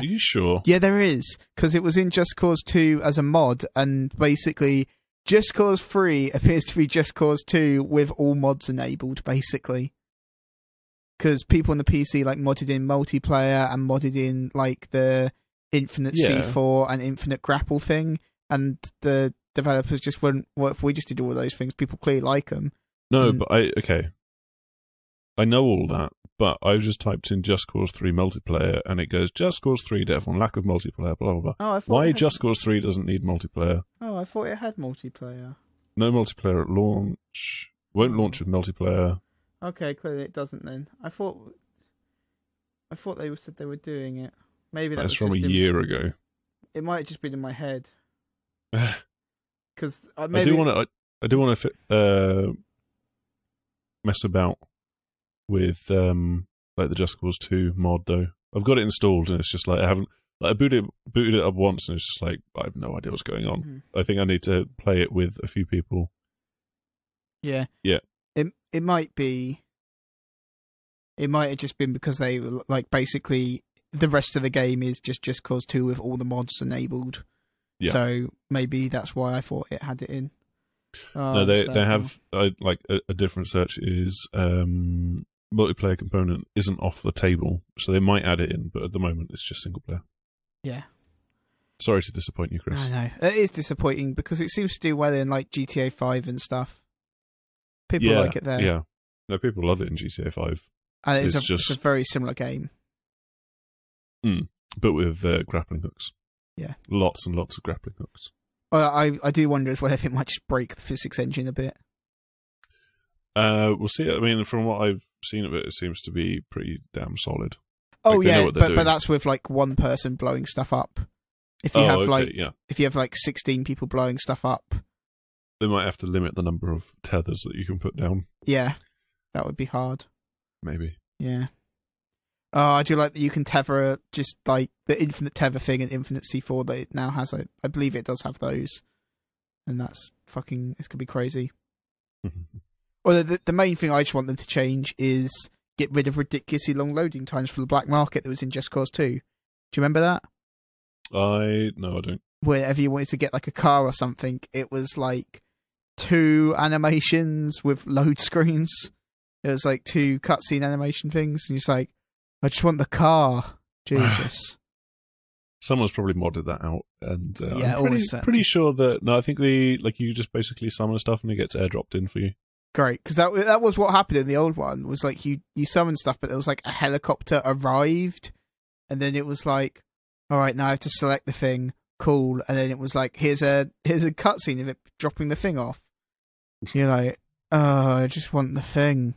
Speaker 1: you sure? Yeah, there is, because it was in Just Cause 2 as a mod, and basically Just Cause 3 appears to be Just Cause 2 with all mods enabled, basically. Because people on the PC like modded in multiplayer and modded in like the infinite C4 and infinite grapple thing, and the developers just went, well, if we just did all of those things, people clearly like them.
Speaker 3: No, but I know all that, but I've just typed in Just Cause 3 multiplayer, and it goes, Just Cause 3 Teflon, lack of multiplayer, blah, blah, blah.
Speaker 1: Oh,
Speaker 3: why Just Cause 3 doesn't need multiplayer?
Speaker 1: Oh, I thought it had multiplayer.
Speaker 3: No multiplayer at launch. Won't launch with multiplayer.
Speaker 1: Okay, clearly it doesn't then. I thought they said they were doing it. Maybe that was
Speaker 3: from a year ago.
Speaker 1: It might have just been in my head. Because
Speaker 3: I do want to mess about with like the Just Cause 2 mod though. I've got it installed, and it's just like I booted it up once, and it's just like I have no idea what's going on. I think I need to play it with a few people.
Speaker 1: Yeah. It might be. It might have just been because they like basically the rest of the game is just Cause 2 with all the mods enabled. Yeah. So maybe that's why I thought it had it in.
Speaker 3: No, they have like a different search is multiplayer component isn't off the table, so they might add it in, but at the moment it's just single player.
Speaker 1: Yeah.
Speaker 3: Sorry to disappoint you, Chris.
Speaker 1: I know it is disappointing because it seems to do well in like GTA 5 and stuff. People like it there.
Speaker 3: Yeah, no, people love it in GTA 5.
Speaker 1: And it's a very similar game.
Speaker 3: But with grappling hooks.
Speaker 1: Yeah.
Speaker 3: Lots and lots of grappling hooks.
Speaker 1: Well, I do wonder as well if it might just break the physics engine a bit.
Speaker 3: We'll see. I mean, from what I've seen of it, it seems to be pretty damn solid.
Speaker 1: Oh, like, yeah, but that's with like one person blowing stuff up. If you if you have like 16 people blowing stuff up,
Speaker 3: they might have to limit the number of tethers that you can put down.
Speaker 1: Yeah. That would be hard.
Speaker 3: Maybe.
Speaker 1: Yeah. Oh, I do like that you can tether just like the infinite tether thing and infinite C4 that it now has. I believe it does have those. And that's fucking, it's going to be crazy. Well, the main thing I just want them to change is get rid of ridiculously long loading times for the black market that was in Just Cause 2. Do you remember that?
Speaker 3: No, I don't.
Speaker 1: Whenever you wanted to get like a car or something, it was like 2 animations with load screens. It was like 2 cutscene animation things, and you're just like, I just want the car. Jesus.
Speaker 3: Someone's probably modded that out, and
Speaker 1: yeah,
Speaker 3: I'm pretty sure that I think you just basically summon stuff and it gets airdropped in for you.
Speaker 1: Great, because that was what happened in the old one. Was like you summon stuff, but there was like a helicopter arrived, and then it was like, all right, now I have to select the thing. Cool, and then it was like, here's a cutscene of it dropping the thing off. You're like, oh, I just want the thing.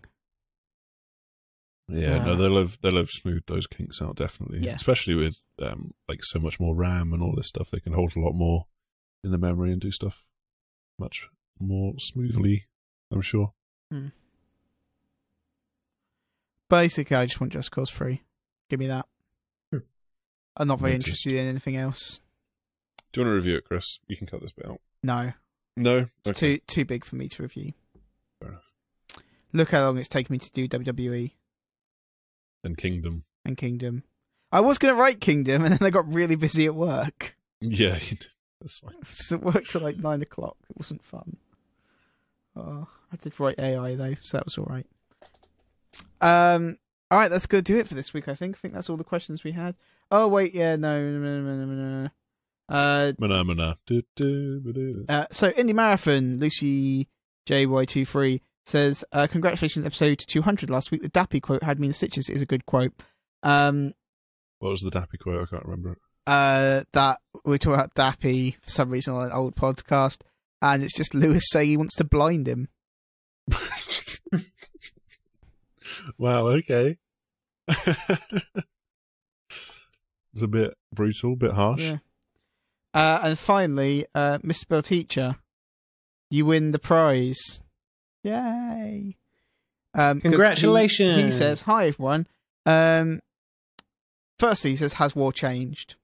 Speaker 3: Yeah, no, they'll have smoothed those kinks out definitely.
Speaker 1: Yeah.
Speaker 3: Especially with like so much more RAM and all this stuff, they can hold a lot more in the memory and do stuff much more smoothly, I'm sure.
Speaker 1: Basically, I just want Just Cause 3. Give me that. I'm not very interested in anything else.
Speaker 3: Do you want to review it, Chris? You can cut this bit out.
Speaker 1: No.
Speaker 3: No?
Speaker 1: It's
Speaker 3: Okay.
Speaker 1: too big for me to review.
Speaker 3: Fair enough.
Speaker 1: Look how long it's taken me to do WWE.
Speaker 3: And Kingdom.
Speaker 1: And Kingdom. I was going to write Kingdom, and then I got really busy at work.
Speaker 3: Yeah, you did. That's fine.
Speaker 1: So it worked till like 9 o'clock. It wasn't fun. Oh, I did write AI, though, so that was all right. All right, that's going to do it for this week, I think. I think that's all the questions we had. Oh, wait, yeah, no. So, Indie Marathon, Lucy JY23 says, congratulations, episode 200 last week. The Dappy quote had me in the stitches. Is a good quote.
Speaker 3: What was the Dappy quote? I can't remember it.
Speaker 1: That we talk about Dappy for some reason on an old podcast, and it's just Lewis saying he wants to blind him.
Speaker 3: Wow, okay. It's a bit brutal, a bit harsh.
Speaker 1: Yeah. And finally, Mr. Bell Teacher, you win the prize. Yay!
Speaker 2: Congratulations!
Speaker 1: He says, "Hi everyone." Firstly, he says, "Has war changed?"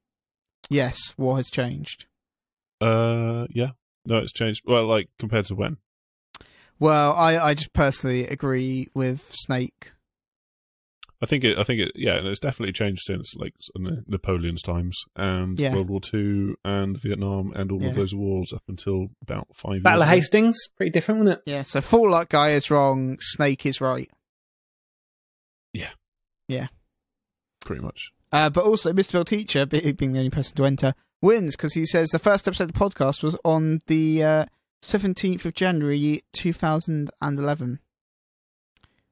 Speaker 1: Yes, war has changed.
Speaker 3: Yeah. No, it's changed. Well, like compared to when?
Speaker 1: Well, I just personally agree with Snake.
Speaker 3: I think it. Yeah, and it's definitely changed since like Napoleon's times and World War II and Vietnam and all of those wars up until about 5 years.
Speaker 2: Battle of Hastings, pretty different, wasn't it?
Speaker 1: Yeah. So Fallout Guy is wrong. Snake is right.
Speaker 3: Yeah.
Speaker 1: Yeah.
Speaker 3: Pretty much.
Speaker 1: But also, Mr. Bell Teacher, being the only person to enter, wins because he says the first episode of the podcast was on the 17th of January 2011,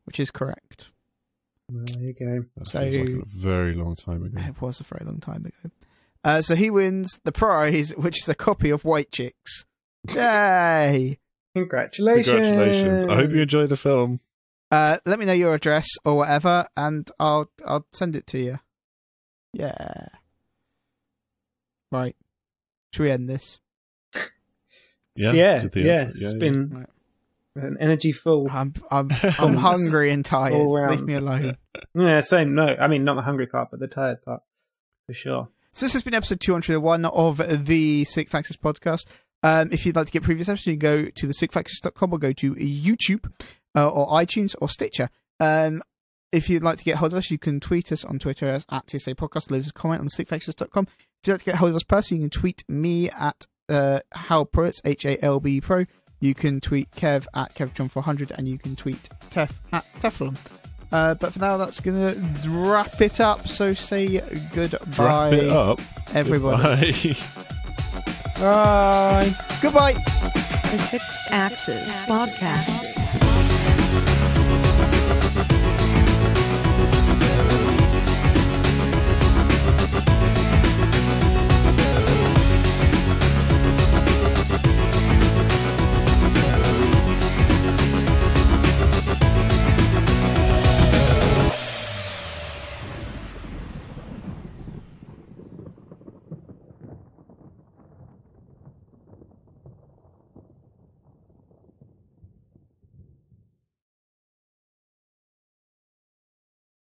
Speaker 1: which is correct.
Speaker 2: Well, there you go.
Speaker 3: That feels like a very long time ago.
Speaker 1: It was a very long time ago. So he wins the prize, which is a copy of White Chicks. Yay!
Speaker 2: Congratulations!
Speaker 3: I hope you enjoyed the film.
Speaker 1: Let me know your address or whatever, and I'll send it to you. Yeah. Right. Should we end this?
Speaker 2: Yeah. It's been an energy full.
Speaker 1: I'm hungry and tired. Leave me alone.
Speaker 2: Yeah, same. No, I mean not the hungry part, but the tired part for sure. So
Speaker 1: this has been episode 201 of the TheSixthAxis podcast. If you'd like to get previous episodes, you can go to TheSixthAxis.com or go to YouTube or iTunes or Stitcher. If you'd like to get hold of us, you can tweet us on Twitter as @TSA Podcast. Leave us a comment on TheSixthAxis.com. If you'd like to get hold of us personally, you can tweet me at HalPro. It's HALB Pro. You can tweet Kev at KevJohn400, and you can tweet Tef at Teflon. But for now, that's going to wrap it up. So say goodbye.
Speaker 3: Wrap it up,
Speaker 1: everybody.
Speaker 3: Goodbye.
Speaker 1: Bye. Goodbye.
Speaker 5: The Sixth Axis Podcast.